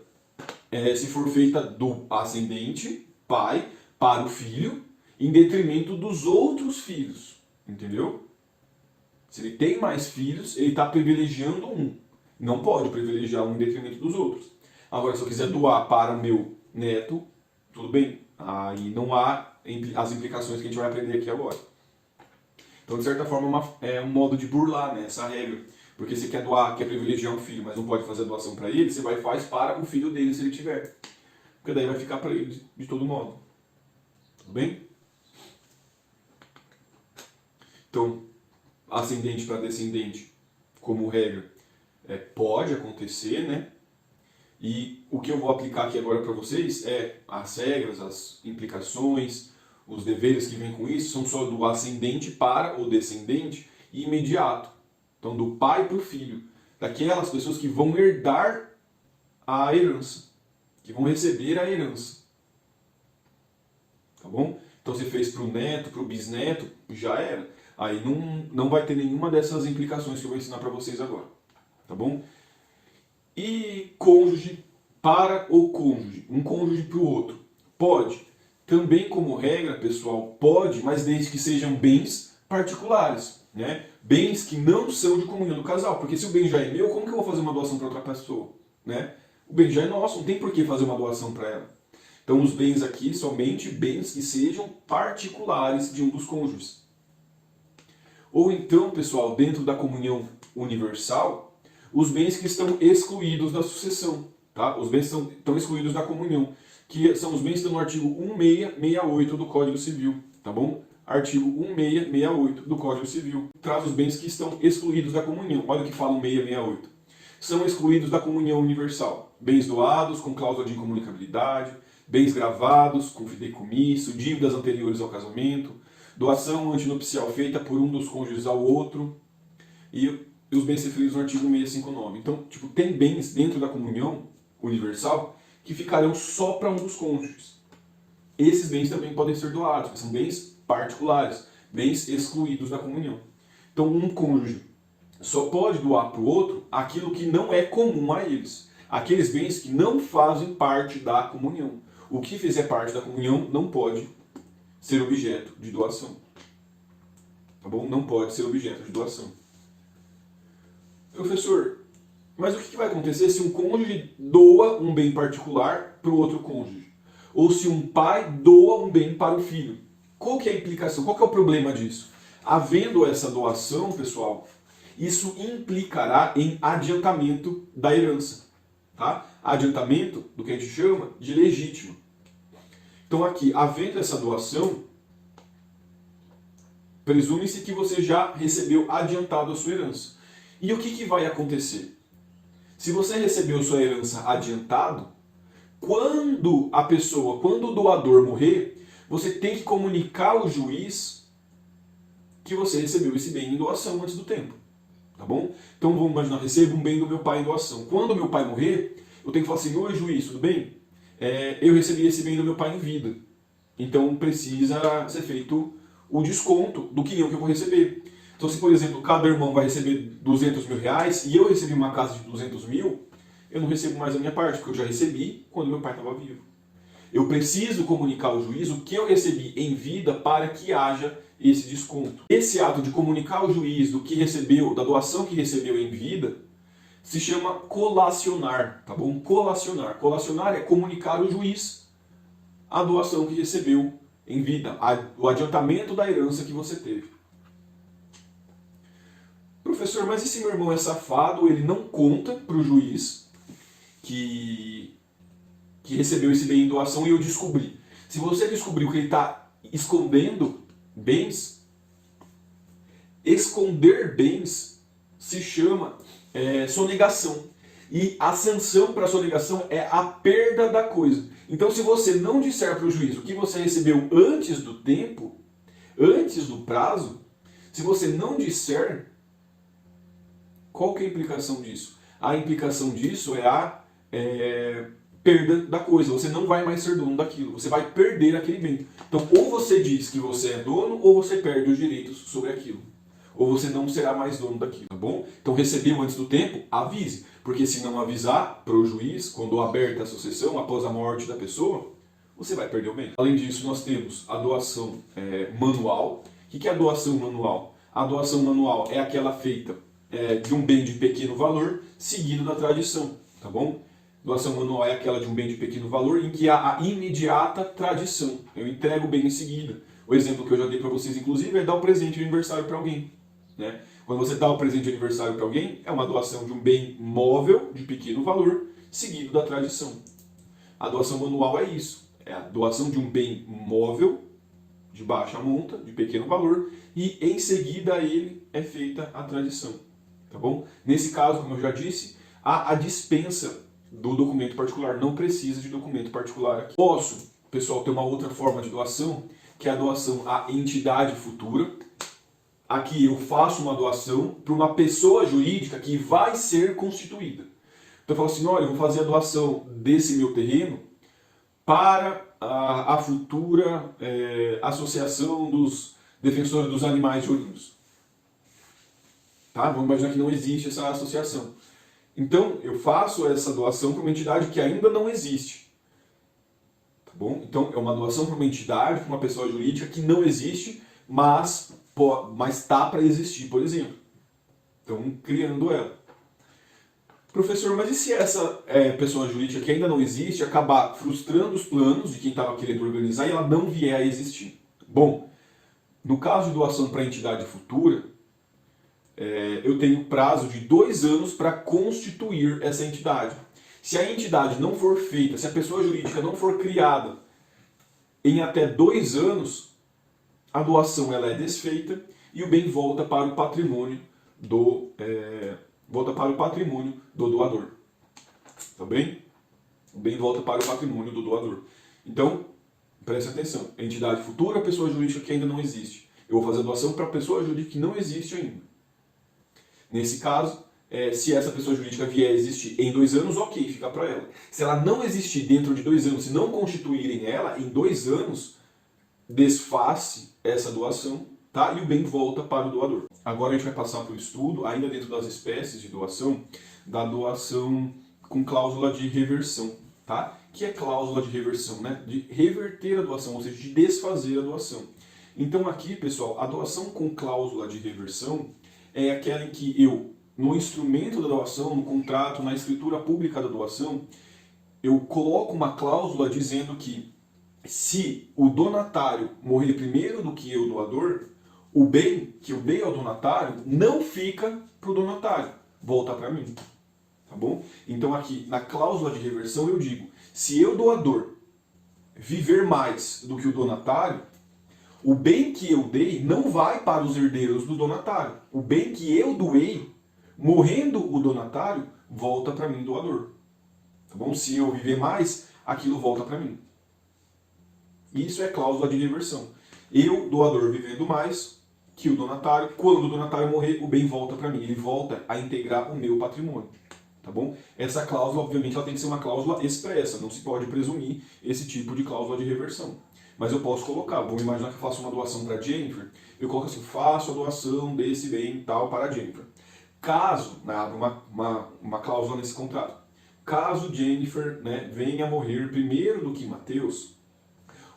se for feita do ascendente, pai, para o filho, em detrimento dos outros filhos. Entendeu? Se ele tem mais filhos, ele está privilegiando um. Não pode privilegiar um em detrimento dos outros. Agora, se eu quiser doar para o meu neto, tudo bem. Aí não há as implicações que a gente vai aprender aqui agora. Então, de certa forma, é um modo de burlar, né, essa regra. Porque você quer doar, quer privilegiar um filho, mas não pode fazer a doação para ele, você vai e faz para o filho dele, se ele tiver. Porque daí vai ficar para ele de todo modo. Tudo bem? Então, ascendente para descendente, como regra, pode acontecer, né? E o que eu vou aplicar aqui agora para vocês é as regras, as implicações, os deveres que vêm com isso, são só do ascendente para o descendente e imediato. Então, do pai para o filho, daquelas pessoas que vão herdar a herança, que vão receber a herança. Tá bom? Então, você fez para o neto, para o bisneto, já era. Aí não vai ter nenhuma dessas implicações que eu vou ensinar para vocês agora. Tá bom? E cônjuge para o cônjuge, um cônjuge para o outro. Pode. Também como regra, pessoal, pode, mas desde que sejam bens particulares. Né? Bens que não são de comunhão do casal. Porque se o bem já é meu, como que eu vou fazer uma doação para outra pessoa? Né? O bem já é nosso, não tem por que fazer uma doação para ela. Então os bens aqui, somente bens que sejam particulares de um dos cônjuges. Ou então, pessoal, dentro da comunhão universal, os bens que estão excluídos da sucessão. Tá? Os bens estão excluídos da comunhão, que são os bens que estão no artigo 1668 do Código Civil, tá bom? Artigo 1668 do Código Civil. Traz os bens que estão excluídos da comunhão. Olha o que fala o 1668. São excluídos da comunhão universal. Bens doados com cláusula de incomunicabilidade, bens gravados com fideicomisso, dívidas anteriores ao casamento, doação antinupcial feita por um dos cônjuges ao outro e os bens referidos no artigo 659. Então, tipo, tem bens dentro da comunhão universal que ficarão só para um dos cônjuges. Esses bens também podem ser doados, porque são bens particulares, bens excluídos da comunhão. Então, um cônjuge só pode doar para o outro aquilo que não é comum a eles. Aqueles bens que não fazem parte da comunhão. O que fizer parte da comunhão não pode ser objeto de doação. Tá bom? Não pode ser objeto de doação. Professor, mas o que vai acontecer se um cônjuge doa um bem particular para o outro cônjuge? Ou se um pai doa um bem para o filho? Qual que é a implicação? Qual que é o problema disso? Havendo essa doação, pessoal, isso implicará em adiantamento da herança. Tá? Adiantamento do que a gente chama de legítimo. Então aqui, havendo essa doação, presume-se que você já recebeu adiantado a sua herança. E o que vai acontecer? Se você recebeu sua herança adiantado, quando o doador morrer, você tem que comunicar ao juiz que você recebeu esse bem em doação antes do tempo. Tá bom? Então vamos imaginar, recebo um bem do meu pai em doação. Quando meu pai morrer, eu tenho que falar assim, oi juiz, tudo bem? Eu recebi esse bem do meu pai em vida. Então precisa ser feito o desconto do quinhão que eu vou receber. Então se, por exemplo, cada irmão vai receber 200 mil reais e eu recebi uma casa de 200 mil, eu não recebo mais a minha parte, porque eu já recebi quando meu pai estava vivo. Eu preciso comunicar ao juiz o que eu recebi em vida para que haja esse desconto. Esse ato de comunicar ao juiz do que recebeu, da doação que recebeu em vida, se chama colacionar, tá bom? Colacionar. Colacionar é comunicar ao juiz a doação que recebeu em vida, o adiantamento da herança que você teve. Professor, mas e se meu irmão é safado, ele não conta para o juiz que recebeu esse bem em doação e eu descobri? Se você descobriu que ele está escondendo bens, esconder bens se chama sonegação. E a sanção para a sonegação é a perda da coisa. Então, se você não disser para o juiz o que você recebeu antes do tempo, antes do prazo, se você não disser, qual que é a implicação disso? A implicação disso é a perda da coisa. Você não vai mais ser dono daquilo. Você vai perder aquele bem. Então, ou você diz que você é dono, ou você perde os direitos sobre aquilo. Ou você não será mais dono daquilo, tá bom? Então, recebeu antes do tempo, avise. Porque se não avisar para o juiz, quando aberta a sucessão, após a morte da pessoa, você vai perder o bem. Além disso, nós temos a doação manual. O que é a doação manual? A doação manual é aquela feita de um bem de pequeno valor, seguido da tradição, tá bom? Doação manual é aquela de um bem de pequeno valor em que há a imediata tradição. Eu entrego o bem em seguida. O exemplo que eu já dei para vocês, inclusive, é dar um presente de aniversário para alguém, né? Quando você dá um presente de aniversário para alguém, é uma doação de um bem móvel, de pequeno valor, seguido da tradição. A doação manual é isso. É a doação de um bem móvel, de baixa monta, de pequeno valor, e em seguida a ele é feita a tradição. Tá bom? Nesse caso, como eu já disse, há a dispensa do documento particular. Não precisa de documento particular aqui. Posso, pessoal, ter uma outra forma de doação, que é a doação à entidade futura. Aqui eu faço uma doação para uma pessoa jurídica que vai ser constituída. Então eu falo assim, olha, eu vou fazer a doação desse meu terreno para a futura associação dos defensores dos animais de Ourinhos. Tá? Vamos imaginar que não existe essa associação. Então eu faço essa doação para uma entidade que ainda não existe. Tá bom? Então é uma doação para uma entidade, para uma pessoa jurídica que não existe, mas está para existir, por exemplo. Então, criando ela. Professor, mas e se essa pessoa jurídica que ainda não existe acabar frustrando os planos de quem estava querendo organizar e ela não vier a existir? Bom, no caso de doação para entidade futura, eu tenho prazo de 2 anos para constituir essa entidade. Se a entidade não for feita, se a pessoa jurídica não for criada em até 2 anos, a doação ela é desfeita e o bem volta para o patrimônio do doador. Tá bem? O bem volta para o patrimônio do doador. Então, preste atenção. Entidade futura, pessoa jurídica que ainda não existe. Eu vou fazer a doação para a pessoa jurídica que não existe ainda. Nesse caso, se essa pessoa jurídica vier a existir em 2 anos, ok, fica para ela. Se ela não existir dentro de 2 anos, se não constituírem ela, em 2 anos, desface essa doação, tá? E o bem volta para o doador. Agora a gente vai passar para o estudo, ainda dentro das espécies de doação, da doação com cláusula de reversão, tá? Que é cláusula de reversão, né? De reverter a doação, ou seja, de desfazer a doação. Então aqui, pessoal, a doação com cláusula de reversão é aquela em que eu, no instrumento da doação, no contrato, na escritura pública da doação, eu coloco uma cláusula dizendo que se o donatário morrer primeiro do que eu, o doador, o bem que eu dei ao donatário não fica para o donatário, volta para mim. Tá bom? Então aqui, na cláusula de reversão, eu digo, se eu, doador, viver mais do que o donatário, o bem que eu dei não vai para os herdeiros do donatário. O bem que eu doei, morrendo o donatário, volta para mim, doador. Tá bom? Se eu viver mais, aquilo volta para mim. Isso é cláusula de reversão. Eu, doador, vivendo mais que o donatário, quando o donatário morrer, o bem volta para mim. Ele volta a integrar o meu patrimônio. Tá bom? Essa cláusula, obviamente, ela tem que ser uma cláusula expressa. Não se pode presumir esse tipo de cláusula de reversão. Mas eu posso colocar, vamos imaginar que eu faço uma doação para a Jennifer, eu coloco assim, faço a doação desse bem tal para a Jennifer. Caso, abro uma cláusula nesse contrato, caso Jennifer, né, venha a morrer primeiro do que Mateus,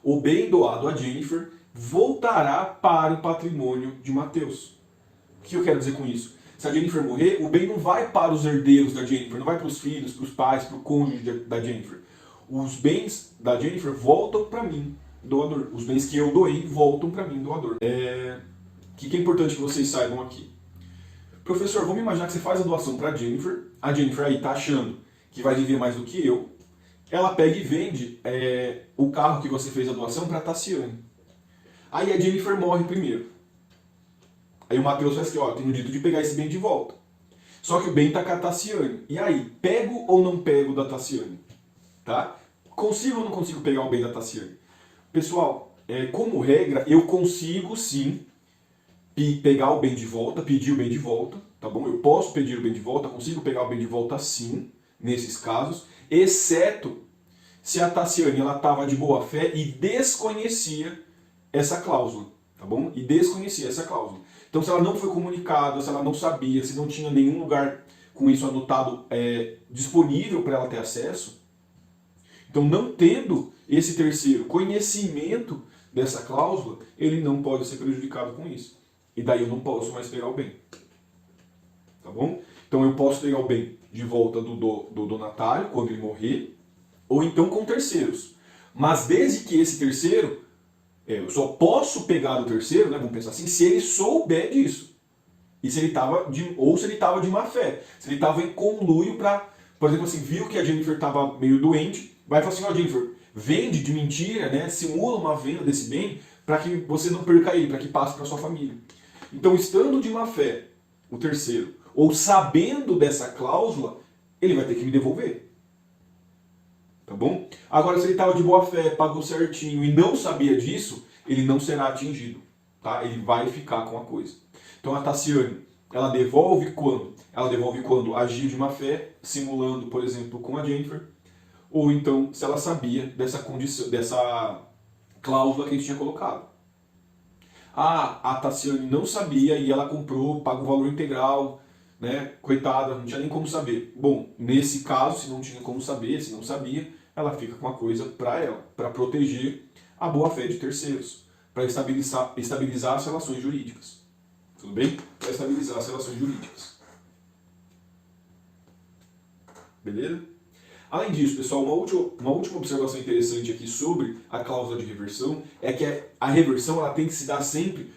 o bem doado a Jennifer voltará para o patrimônio de Mateus. O que eu quero dizer com isso? Se a Jennifer morrer, o bem não vai para os herdeiros da Jennifer, não vai para os filhos, para os pais, para o cônjuge da Jennifer. Os bens da Jennifer voltam para mim, doador. Os bens que eu doei voltam para mim, doador. O que é importante que vocês saibam aqui? Professor, vamos imaginar que você faz a doação para a Jennifer aí está achando que vai viver mais do que eu, ela pega e vende o carro que você fez a doação para a Tassiane. Aí a Jennifer morre primeiro. Aí o Mateus faz que, ó, tem o direito de pegar esse bem de volta. Só que o bem está com a Tassiane. E aí, pego ou não pego da Tassiane? Tá? Consigo ou não consigo pegar o bem da Tassiane? Pessoal, como regra, eu consigo sim pegar o bem de volta, pedir o bem de volta, tá bom? Eu posso pedir o bem de volta, consigo pegar o bem de volta sim, nesses casos, exceto se a Tassiane ela estava de boa fé e desconhecia essa cláusula, tá bom? E desconhecia essa cláusula. Então, se ela não foi comunicada, se ela não sabia, se não tinha nenhum lugar com isso anotado disponível para ela ter acesso, então, não tendo esse terceiro conhecimento dessa cláusula, ele não pode ser prejudicado com isso. E daí eu não posso mais pegar o bem. Tá bom? Então, eu posso pegar o bem de volta do donatário, quando ele morrer, ou então com terceiros. Mas desde que esse terceiro, eu só posso pegar o terceiro, né, vamos pensar assim, se ele souber disso. E se ele estava de má fé. Se ele estava em conluio para, por exemplo, assim, viu que a Jennifer estava meio doente, vai falar assim, ó, Jennifer, vende de mentira, né, simula uma venda desse bem para que você não perca ele, para que passe para sua família. Então, estando de má fé, o terceiro, ou sabendo dessa cláusula, ele vai ter que me devolver. Tá bom? Agora, se ele estava de boa fé, pagou certinho e não sabia disso, ele não será atingido. Tá? Ele vai ficar com a coisa. Então, a Tassiane, ela devolve quando? Ela devolve quando agiu de má fé, simulando, por exemplo, com a Jennifer, ou então, se ela sabia dessa condição, dessa cláusula que a gente tinha colocado. A Tassiane não sabia e ela comprou, paga o valor integral, né? Coitada, não tinha nem como saber. Bom, nesse caso, se não tinha como saber, se não sabia, ela fica com a coisa para ela, para proteger a boa-fé de terceiros, para estabilizar as relações jurídicas. Tudo bem? Para estabilizar as relações jurídicas. Beleza? Além disso, pessoal, uma última observação interessante aqui sobre a cláusula de reversão é que a reversão ela tem que se dar sempre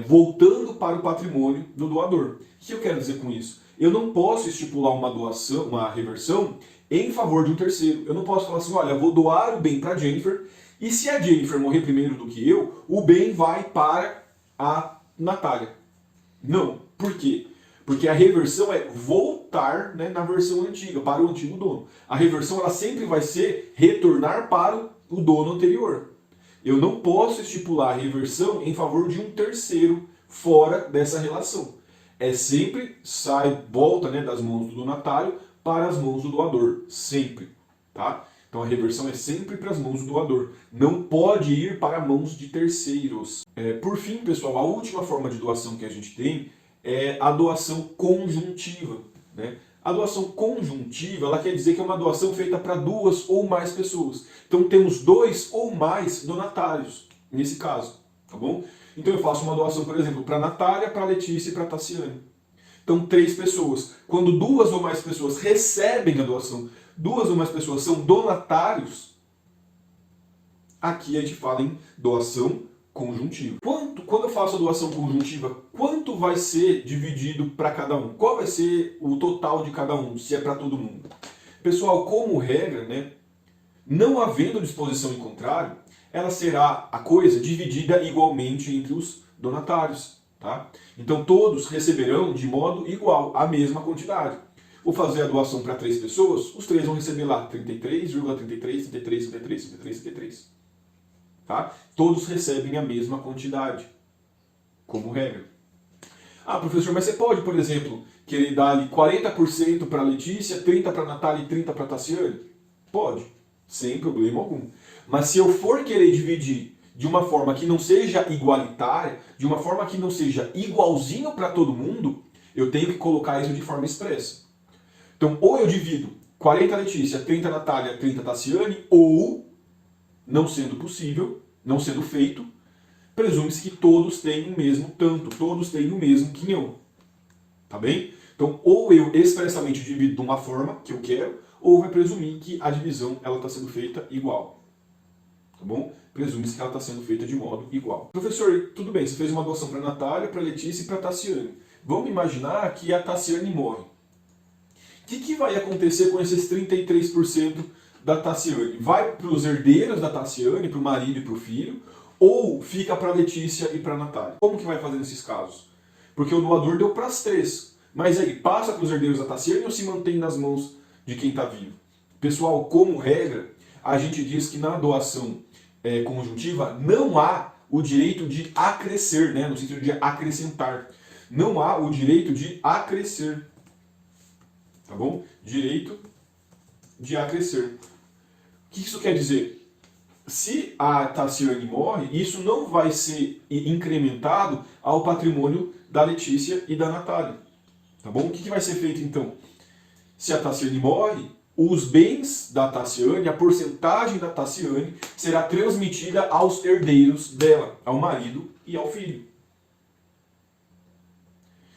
voltando para o patrimônio do doador. O que eu quero dizer com isso? eu não posso estipular uma doação, uma reversão em favor de um terceiro. Eu não posso falar assim, olha, eu vou doar o bem para a Jennifer, e se a Jennifer morrer primeiro do que eu, o bem vai para a Natália. Não. Por quê? Porque a reversão é voltar, né, na versão antiga, para o antigo dono. A reversão ela sempre vai ser retornar para o dono anterior. Eu não posso estipular a reversão em favor de um terceiro fora dessa relação. É sempre volta, né, das mãos do donatário para as mãos do doador. Sempre. Tá? Então a reversão é sempre para as mãos do doador. Não pode ir para mãos de terceiros. Por fim, pessoal, a última forma de doação que a gente tem é a doação conjuntiva. Né? A doação conjuntiva, ela quer dizer que é uma doação feita para duas ou mais pessoas. Então temos dois ou mais donatários, nesse caso. Tá bom? Então eu faço uma doação, por exemplo, para a Natália, para a Letícia e para a Tassiane. Então 3 pessoas. Quando 2 ou mais pessoas recebem a doação, 2 ou mais pessoas são donatários, aqui a gente fala em doação conjuntiva. Quando eu faço a doação conjuntiva, quanto vai ser dividido para cada um? Qual vai ser o total de cada um, se é para todo mundo? Pessoal, como regra, né, não havendo disposição em contrário, ela será a coisa dividida igualmente entre os donatários. Tá? Então todos receberão de modo igual a mesma quantidade. Vou fazer a doação para 3 pessoas, os 3 vão receber lá 33,33, 33, 33, 33, 33. Tá? Todos recebem a mesma quantidade, como regra. Ah, professor, mas você pode, por exemplo, querer dar ali 40% para a Letícia, 30% para a Natália e 30% para a Tassiane? Pode, sem problema algum. Mas se eu for querer dividir de uma forma que não seja igualitária, de uma forma que não seja igualzinho para todo mundo, eu tenho que colocar isso de forma expressa. Então, ou eu divido 40 Letícia, 30 Natália, 30 Tassiane, ou, não sendo possível, não sendo feito, presume-se que todos têm o mesmo tanto, todos têm o mesmo quinhão. Tá bem? Então, ou eu expressamente divido de uma forma que eu quero, ou vai presumir que a divisão está sendo feita igual. Tá bom? Presume-se que ela está sendo feita de modo igual. Professor, tudo bem, você fez uma doação para a Natália, para a Letícia e para a Tassiane. Vamos imaginar que a Tassiane morre. O que vai acontecer com esses 33% da Tassiane? Vai para os herdeiros da Tassiane, para o marido e para o filho, ou fica para a Letícia e para a Natália? Como que vai fazer nesses casos? Porque o doador deu para as 3. Mas aí, passa para os herdeiros da Tassiane ou se mantém nas mãos de quem está vivo? Pessoal, como regra, a gente diz que na doação conjuntiva não há o direito de acrescer, né? No sentido de acrescentar. Não há o direito de acrescer. Tá bom? Direito de acrescer. O que isso quer dizer? Se a Tassiane morre, isso não vai ser incrementado ao patrimônio da Letícia e da Natália. Tá bom? O que vai ser feito então? Se a Tassiane morre, os bens da Tassiane, a porcentagem da Tassiane, será transmitida aos herdeiros dela, ao marido e ao filho.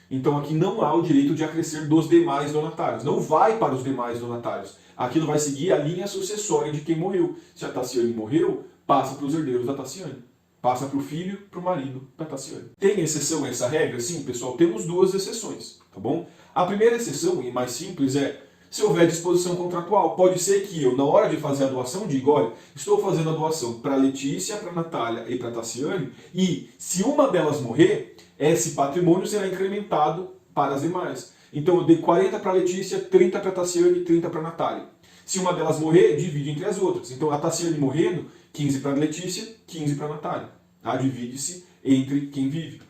Então aqui não há o direito de acrescer dos demais donatários. Não vai para os demais donatários. Aquilo vai seguir a linha sucessória de quem morreu. Se a Tassiane morreu, passa para os herdeiros da Tassiane. Passa para o filho, para o marido da Tassiane. Tem exceção a essa regra? Sim, pessoal, temos 2 exceções. Tá bom? A primeira exceção, e mais simples, é se houver disposição contratual. Pode ser que eu, na hora de fazer a doação, diga, olha, estou fazendo a doação para a Letícia, para a Natália e para a Tassiane, e se uma delas morrer, esse patrimônio será incrementado para as demais. Então eu dei 40 para a Letícia, 30 para a Tassiane e 30 para a Natália. Se uma delas morrer, divide entre as outras. Então a Tassiane morrendo, 15 para a Letícia, 15 para a Natália. Tá? Divide-se entre quem vive.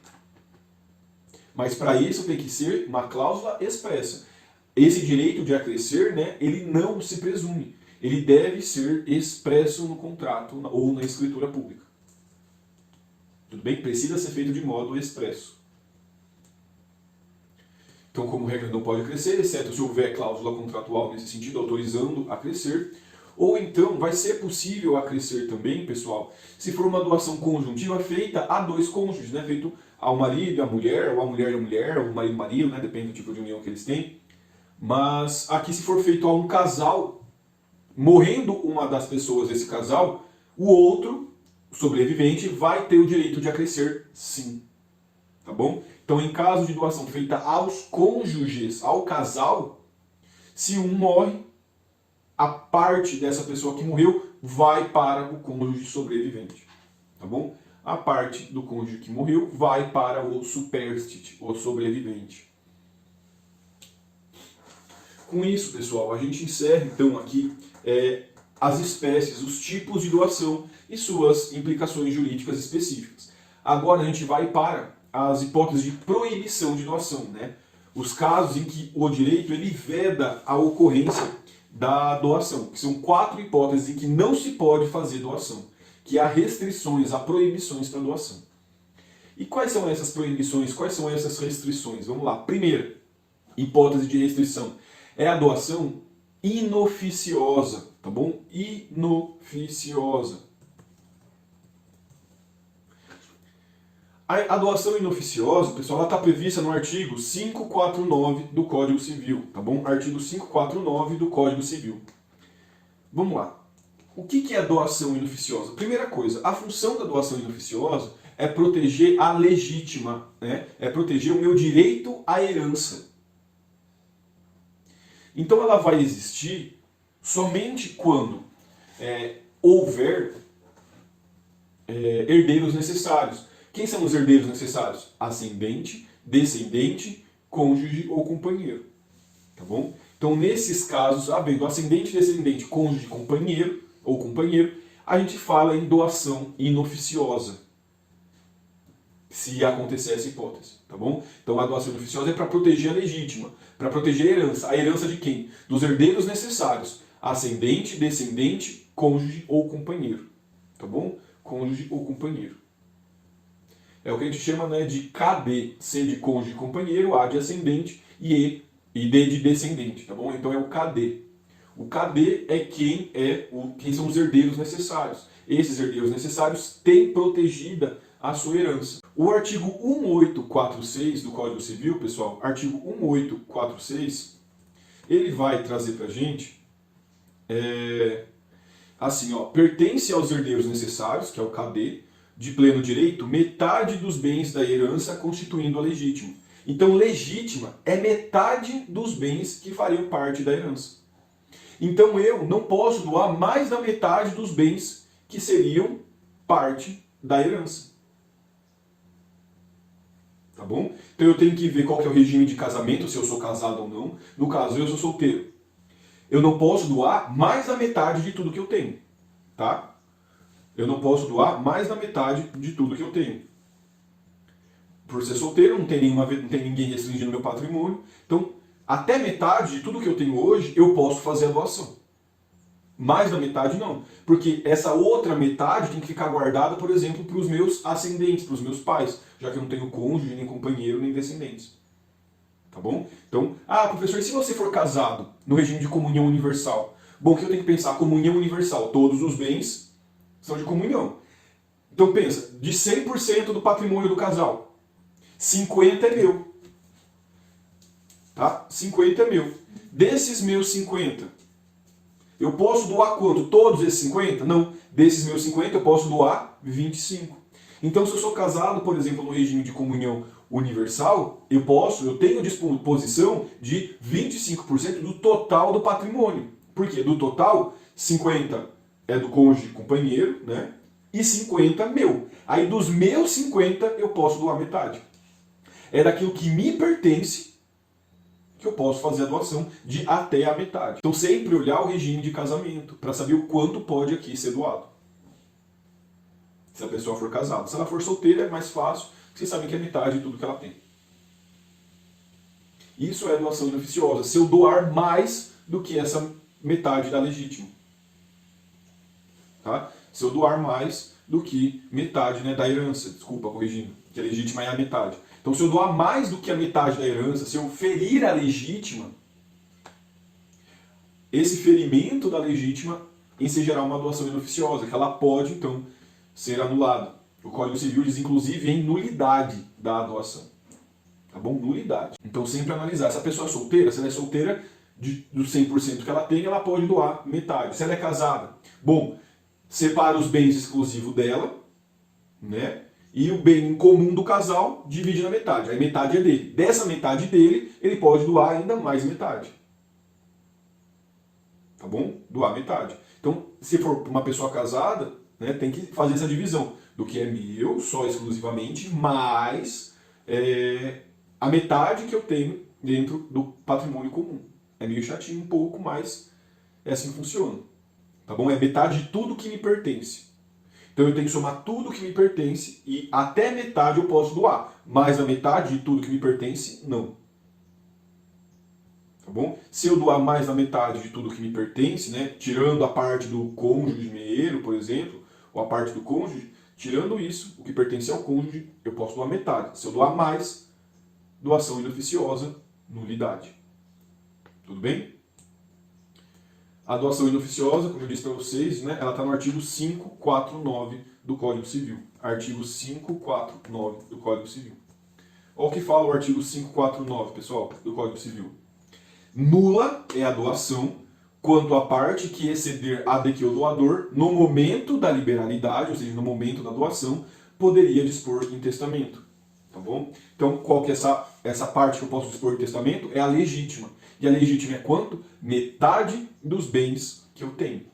Mas para isso tem que ser uma cláusula expressa. Esse direito de acrescer, né, ele não se presume. Ele deve ser expresso no contrato ou na escritura pública. Tudo bem? Precisa ser feito de modo expresso. Então, como regra, não pode crescer, exceto se houver cláusula contratual nesse sentido, autorizando a crescer. Ou então, vai ser possível acrescer também, pessoal, se for uma doação conjuntiva feita a 2 cônjuges, né, feito ao marido e à mulher, ou à mulher e à mulher, ou ao marido e marido, né, depende do tipo de união que eles têm. Mas aqui, se for feito a um casal, morrendo uma das pessoas desse casal, o outro, sobrevivente, vai ter o direito de acrescer sim. Tá bom? Então, em caso de doação feita aos cônjuges, ao casal, se um morre, a parte dessa pessoa que morreu vai para o cônjuge sobrevivente. Tá bom? A parte do cônjuge que morreu vai para o superstite, o sobrevivente. Com isso, pessoal, a gente encerra então aqui as espécies, os tipos de doação e suas implicações jurídicas específicas. Agora a gente vai para as hipóteses de proibição de doação, né? Os casos em que o direito ele veda a ocorrência da doação, que são 4 hipóteses em que não se pode fazer doação, que há restrições, há proibições para doação. E quais são essas proibições, quais são essas restrições? Vamos lá. Primeira hipótese de restrição é a doação inoficiosa, tá bom? Inoficiosa. A doação inoficiosa, pessoal, ela está prevista no artigo 549 do Código Civil, tá bom? Artigo 549 do Código Civil. Vamos lá. O que é a doação inoficiosa? Primeira coisa, a função da doação inoficiosa é proteger a legítima, né? É proteger o meu direito à herança. Então ela vai existir somente quando houver herdeiros necessários. Quem são os herdeiros necessários? Ascendente, descendente, cônjuge ou companheiro. Tá bom? Então, nesses casos, havendo ascendente, descendente, cônjuge, companheiro ou companheiro, a gente fala em doação inoficiosa. Se acontecer essa hipótese, tá bom? Então, a doação inoficiosa é para proteger a legítima, para proteger a herança. A herança de quem? Dos herdeiros necessários. Ascendente, descendente, cônjuge ou companheiro. Tá bom? Cônjuge ou companheiro. É o que a gente chama, né, de KD, C de cônjuge e companheiro, A de ascendente e D de descendente, tá bom? Então é o KD. O KD é quem são os herdeiros necessários. Esses herdeiros necessários têm protegida a sua herança. O artigo 1846 do Código Civil, pessoal, artigo 1846, ele vai trazer pra gente assim, ó, pertence aos herdeiros necessários, que é o KD, de pleno direito, metade dos bens da herança constituindo a legítima. Então, legítima é metade dos bens que fariam parte da herança. Então, eu não posso doar mais da metade dos bens que seriam parte da herança. Tá bom? Então, eu tenho que ver qual que é o regime de casamento, se eu sou casado ou não. No caso, eu sou solteiro. Eu não posso doar mais da metade de tudo que eu tenho. Tá? Eu não posso doar mais da metade de tudo que eu tenho. Por ser solteiro, não tem ninguém restringindo meu patrimônio. Então, até metade de tudo que eu tenho hoje, eu posso fazer a doação. Mais da metade, não. Porque essa outra metade tem que ficar guardada, por exemplo, para os meus ascendentes, para os meus pais, já que eu não tenho cônjuge, nem companheiro, nem descendentes. Tá bom? Então, professor, e se você for casado no regime de comunhão universal? Bom, o que eu tenho que pensar? Comunhão universal. Todos os bens são de comunhão. Então pensa, de 100% do patrimônio do casal, 50 é meu. Tá? 50 é meu. Desses meus 50, eu posso doar quanto? Todos esses 50? Não. Desses meus 50 eu posso doar 25. Então se eu sou casado, por exemplo, no regime de comunhão universal, eu tenho disposição de 25% do total do patrimônio. Por quê? Do total, 50 é do cônjuge companheiro, né? E 50 meu. Aí dos meus 50 eu posso doar metade. É daquilo que me pertence que eu posso fazer a doação de até a metade. Então sempre olhar o regime de casamento para saber o quanto pode aqui ser doado. Se a pessoa for casada. Se ela for solteira é mais fácil, porque vocês sabem que é metade de tudo que ela tem. Isso é doação inoficiosa. Se eu doar mais do que essa metade da legítima. Tá? Se eu doar mais do que metade, né, da herança, desculpa, corrigindo, que a legítima é a metade. Então, se eu doar mais do que a metade da herança, se eu ferir a legítima, esse ferimento da legítima ensejará uma doação inoficiosa, que ela pode, então, ser anulada. O Código Civil diz, inclusive, em nulidade da doação. Tá bom? Nulidade. Então, sempre analisar. Se a pessoa é solteira, se ela é solteira, dos 100% que ela tem, ela pode doar metade. Se ela é casada, bom, separa os bens exclusivos dela, né? E o bem em comum do casal divide na metade. Aí metade é dele. Dessa metade dele, ele pode doar ainda mais metade. Tá bom? Doar metade. Então, se for uma pessoa casada, né, tem que fazer essa divisão do que é meu, só exclusivamente, mais a metade que eu tenho dentro do patrimônio comum. É meio chatinho um pouco, mas é assim que funciona. Tá bom? É metade de tudo que me pertence. Então eu tenho que somar tudo que me pertence e até metade eu posso doar. Mas a metade de tudo que me pertence, não. Tá bom? Se eu doar mais da metade de tudo que me pertence, né, tirando a parte do cônjuge meio, por exemplo, ou a parte do cônjuge, tirando isso, o que pertence ao cônjuge, eu posso doar metade. Se eu doar mais, doação inoficiosa, nulidade. Tudo bem? A doação inoficiosa, como eu disse para vocês, né, ela está no artigo 549 do Código Civil. Artigo 549 do Código Civil. Olha o que fala o artigo 549, pessoal, do Código Civil. Nula é a doação quanto à parte que exceder a de que o doador, no momento da liberalidade, ou seja, no momento da doação, poderia dispor em testamento. Tá bom? Então, qual que é essa parte que eu posso dispor em testamento? É a legítima. E a legítima é quanto? Metade dos bens que eu tenho.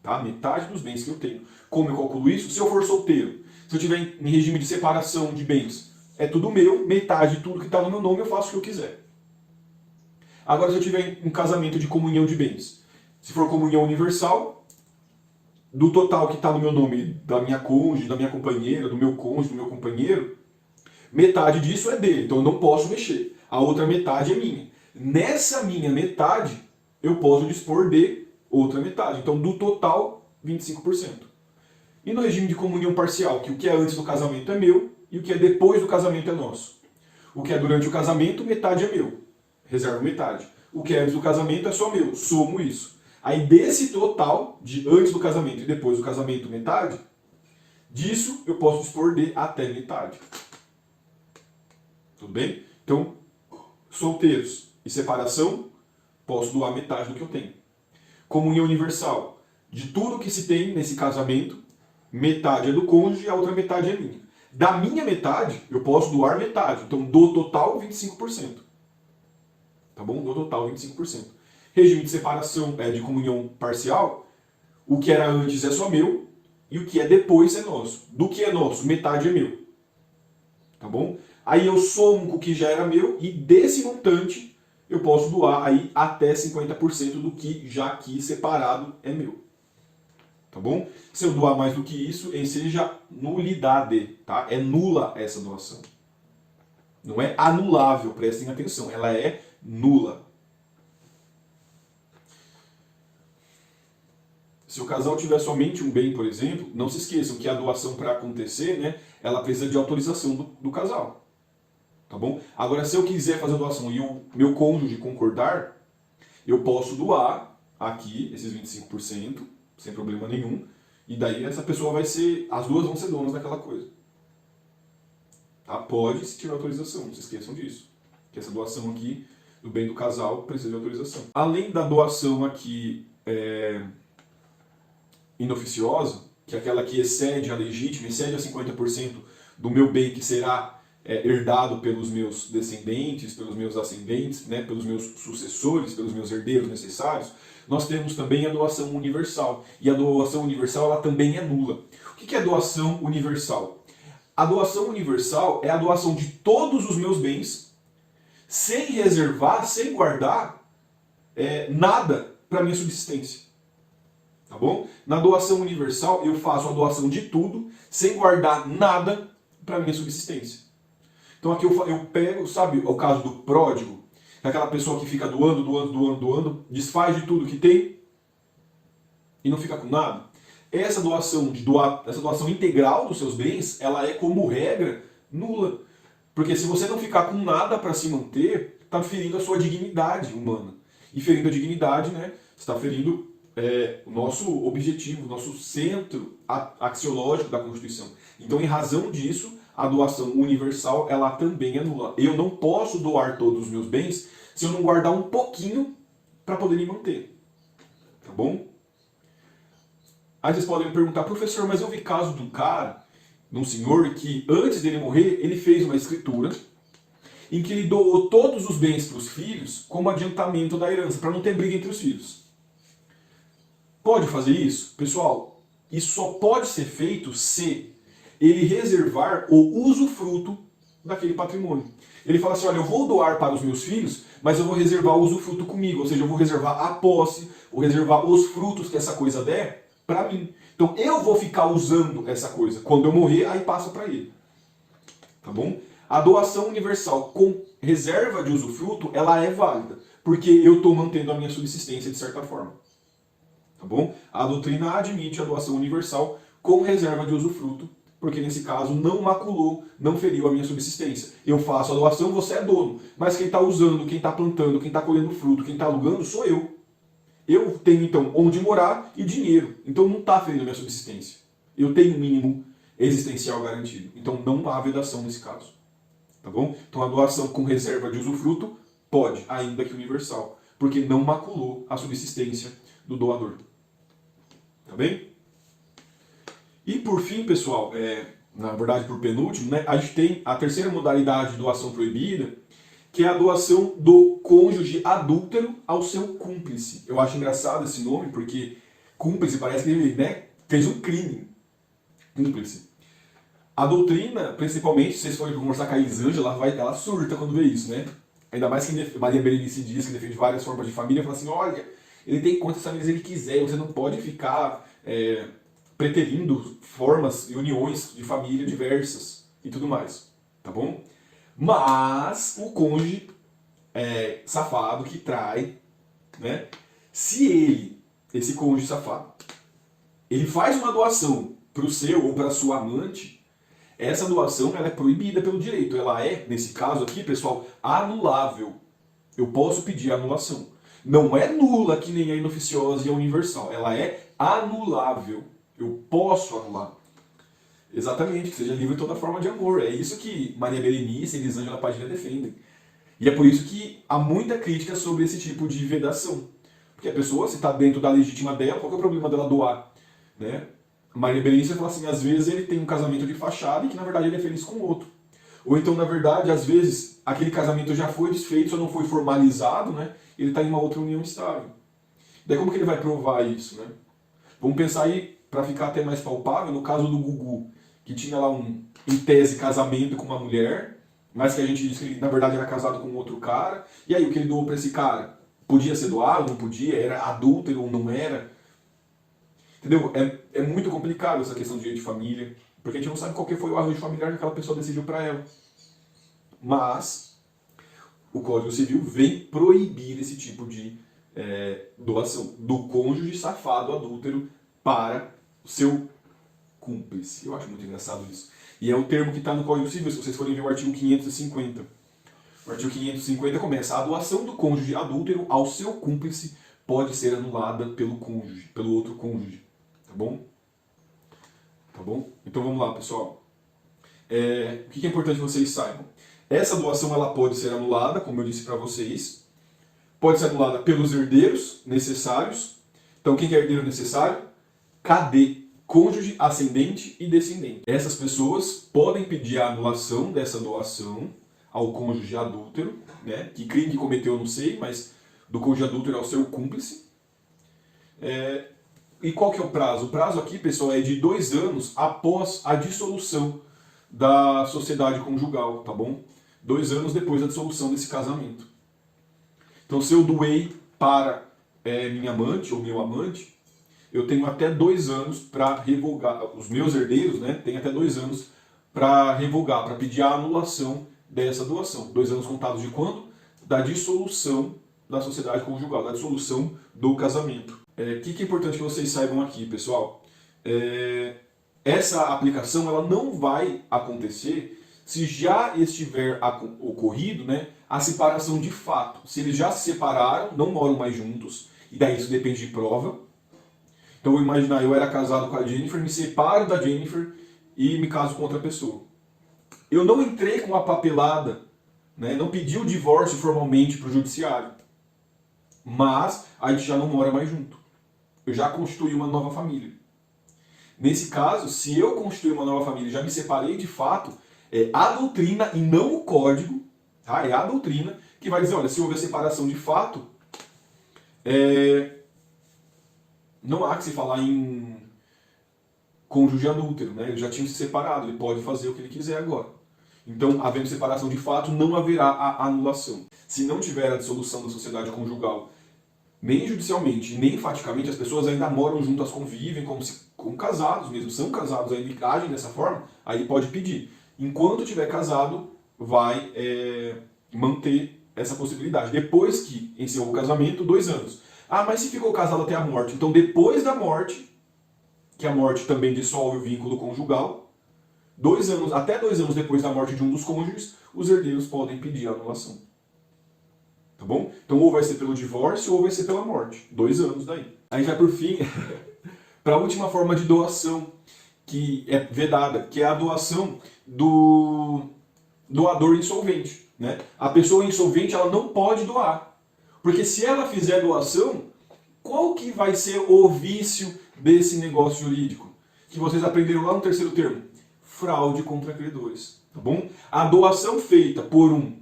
Tá? Metade dos bens que eu tenho. Como eu calculo isso? Se eu for solteiro, se eu tiver em regime de separação de bens, é tudo meu, metade de tudo que está no meu nome eu faço o que eu quiser. Agora, se eu tiver um casamento de comunhão de bens, se for comunhão universal, do total que está no meu nome, da minha cônjuge, da minha companheira, do meu cônjuge, do meu companheiro, metade disso é dele, então eu não posso mexer. A outra metade é minha. Nessa minha metade, eu posso dispor de outra metade. Então, do total, 25%. E no regime de comunhão parcial, que o que é antes do casamento é meu e o que é depois do casamento é nosso. O que é durante o casamento, metade é meu. Reservo metade. O que é antes do casamento é só meu. Somo isso. Aí desse total, de antes do casamento e depois do casamento, metade, disso eu posso dispor de até metade. Tudo bem? Então, solteiros e separação, posso doar metade do que eu tenho. Comunhão universal. De tudo que se tem nesse casamento, metade é do cônjuge e a outra metade é minha. Da minha metade, eu posso doar metade. Então, do total, 25%. Tá bom? Do total, 25%. Regime de separação, de comunhão parcial, o que era antes é só meu e o que é depois é nosso. Do que é nosso, metade é meu. Tá bom? Aí eu somo com o que já era meu e desse montante eu posso doar aí até 50% do que já aqui separado é meu. Tá bom? Se eu doar mais do que isso, seja nulidade, tá? É nula essa doação. Não é anulável, prestem atenção, ela é nula. Se o casal tiver somente um bem, por exemplo, não se esqueçam que a doação para acontecer, né, ela precisa de autorização do casal. Tá bom? Agora, se eu quiser fazer a doação e o meu cônjuge concordar, eu posso doar aqui esses 25%, sem problema nenhum, e daí essa pessoa vai ser, as duas vão ser donas daquela coisa. Tá? Pode se tiver autorização, não se esqueçam disso. Que essa doação aqui, do bem do casal, precisa de autorização. Além da doação aqui inoficiosa, que é aquela que excede a legítima, excede a 50% do meu bem que será herdado pelos meus descendentes, pelos meus ascendentes, né, pelos meus sucessores, pelos meus herdeiros necessários, nós temos também a doação universal. E a doação universal ela também é nula. O que é doação universal? A doação universal é a doação de todos os meus bens, sem reservar, sem guardar nada para minha subsistência. Tá bom? Na doação universal eu faço a doação de tudo, sem guardar nada para minha subsistência. Então aqui eu pego, sabe o caso do pródigo? Aquela pessoa que fica doando, desfaz de tudo que tem e não fica com nada. Essa doação integral dos seus bens, ela é como regra nula. Porque se você não ficar com nada para se manter, está ferindo a sua dignidade humana. E ferindo a dignidade, né, está ferindo o nosso objetivo, o nosso centro axiológico da Constituição. Então, em razão disso, a doação universal, ela também é nula. Eu não posso doar todos os meus bens se eu não guardar um pouquinho para poder me manter. Tá bom? Aí vocês podem me perguntar, professor, mas eu vi caso de um cara de um senhor que, antes dele morrer, ele fez uma escritura em que ele doou todos os bens para os filhos como adiantamento da herança, para não ter briga entre os filhos. Pode fazer isso? Pessoal, isso só pode ser feito se ele reservar o usufruto daquele patrimônio. Ele fala assim, olha, eu vou doar para os meus filhos, mas eu vou reservar o usufruto comigo, ou seja, eu vou reservar a posse, vou reservar os frutos que essa coisa der para mim. Então eu vou ficar usando essa coisa. Quando eu morrer, aí passa para ele. Tá bom? A doação universal com reserva de usufruto, ela é válida, porque eu estou mantendo a minha subsistência de certa forma. Tá bom? A doutrina admite a doação universal com reserva de usufruto, porque nesse caso não maculou, não feriu a minha subsistência. Eu faço a doação, você é dono, mas quem está usando, quem está plantando, quem está colhendo fruto, quem está alugando sou eu. Eu tenho então onde morar e dinheiro, então não está ferindo a minha subsistência. Eu tenho um mínimo existencial garantido, então não há vedação nesse caso. Tá bom? Então a doação com reserva de usufruto pode, ainda que universal, porque não maculou a subsistência do doador. Tá bem? E por fim, pessoal, na verdade por penúltimo, né, a gente tem a terceira modalidade de doação proibida, que é a doação do cônjuge adúltero ao seu cúmplice. Eu acho engraçado esse nome, porque cúmplice parece que ele, né, fez um crime. Cúmplice. A doutrina, principalmente, se vocês forem conversar com a Elisângela, ela surta quando vê isso, né? Ainda mais que Maria Berenice diz que defende várias formas de família, fala assim, olha, ele tem quantas famílias ele quiser, você não pode ficar preterindo formas e uniões de família diversas e tudo mais, tá bom? Mas o cônjuge safado que trai, né? Se ele, esse cônjuge safado, ele faz uma doação para o seu ou para a sua amante, essa doação ela é proibida pelo direito. Ela é, nesse caso aqui, pessoal, anulável. Eu posso pedir anulação. Não é nula que nem a inoficiosa e a universal. Ela é anulável. Eu posso anular. Exatamente, que seja livre de toda forma de amor. É isso que Maria Berenice e Elisângela Padilha defendem. E é por isso que há muita crítica sobre esse tipo de vedação. Porque a pessoa, se está dentro da legítima dela, qual que é o problema dela doar? Né? Maria Berenice fala assim, às vezes ele tem um casamento de fachada e que na verdade ele é feliz com o outro. Ou então, na verdade, às vezes aquele casamento já foi desfeito, só não foi formalizado, né? Ele está em uma outra união estável. Daí como que ele vai provar isso, né? Vamos pensar aí, para ficar até mais palpável, no caso do Gugu, que tinha lá em tese, casamento com uma mulher, mas que a gente disse que ele, na verdade, era casado com outro cara. E aí, o que ele doou para esse cara? Podia ser doado, não podia? Era adúltero ou não era? Entendeu? É muito complicado essa questão de direito de família, porque a gente não sabe qual que foi o arranjo familiar que aquela pessoa decidiu para ela. Mas o Código Civil vem proibir esse tipo de doação do cônjuge safado adúltero para o seu cúmplice. Eu acho muito engraçado isso. E é o termo que está no Código Civil, se vocês forem ver o artigo 550. O artigo 550 começa: a doação do cônjuge adúltero ao seu cúmplice pode ser anulada pelo cônjuge, pelo outro cônjuge. Tá bom? Tá bom? Então vamos lá, pessoal. O que é importante que vocês saibam? Essa doação ela pode ser anulada, como eu disse para vocês. Pode ser anulada pelos herdeiros necessários. Então quem que é herdeiro necessário? KD, cônjuge, ascendente e descendente. Essas pessoas podem pedir a anulação dessa doação ao cônjuge adúltero, né? Que crime que cometeu eu não sei, mas do cônjuge adúltero ao seu cúmplice. E qual que é o prazo? O prazo aqui, pessoal, é de 2 anos após a dissolução da sociedade conjugal, tá bom? 2 anos depois da dissolução desse casamento. Então, se eu doei para minha amante ou meu amante, eu tenho até 2 anos para revogar. Os meus herdeiros, né, têm até 2 anos para revogar, para pedir a anulação dessa doação. 2 anos contados de quando? Da dissolução da sociedade conjugal, da dissolução do casamento. O que é importante que vocês saibam aqui, pessoal? Essa aplicação ela não vai acontecer se já estiver ocorrido, né, a separação de fato. Se eles já se separaram, não moram mais juntos, e daí isso depende de prova. Então vou imaginar, eu era casado com a Jennifer, me separo da Jennifer e me caso com outra pessoa. Eu não entrei com a papelada, né, não pedi o divórcio formalmente para o judiciário, mas a gente já não mora mais junto. Eu já constituí uma nova família. Nesse caso, se eu constituir uma nova família e já me separei de fato, é a doutrina e não o código, tá? É a doutrina que vai dizer, olha, se houver separação de fato, não há que se falar em cônjuge adúltero, né? Ele já tinha se separado, ele pode fazer o que ele quiser agora. Então, havendo separação de fato, não haverá a anulação. Se não tiver a dissolução da sociedade conjugal, nem judicialmente, nem enfaticamente, as pessoas ainda moram juntas, convivem como casados mesmo, são casados, ainda agem dessa forma, aí pode pedir. Enquanto tiver casado, vai manter essa possibilidade. Depois que encerrou o casamento, 2 anos. Ah, mas se ficou casado até a morte, então depois da morte, que a morte também dissolve o vínculo conjugal, 2 anos, até 2 anos depois da morte de um dos cônjuges, os herdeiros podem pedir a anulação. Tá bom? Então ou vai ser pelo divórcio ou vai ser pela morte. 2 anos daí. Aí já por fim, para a última forma de doação que é vedada, que é a doação do doador insolvente. Né? A pessoa insolvente ela não pode doar. Porque se ela fizer doação, qual que vai ser o vício desse negócio jurídico? Que vocês aprenderam lá no 3º termo. Fraude contra credores. Tá bom? A doação feita por um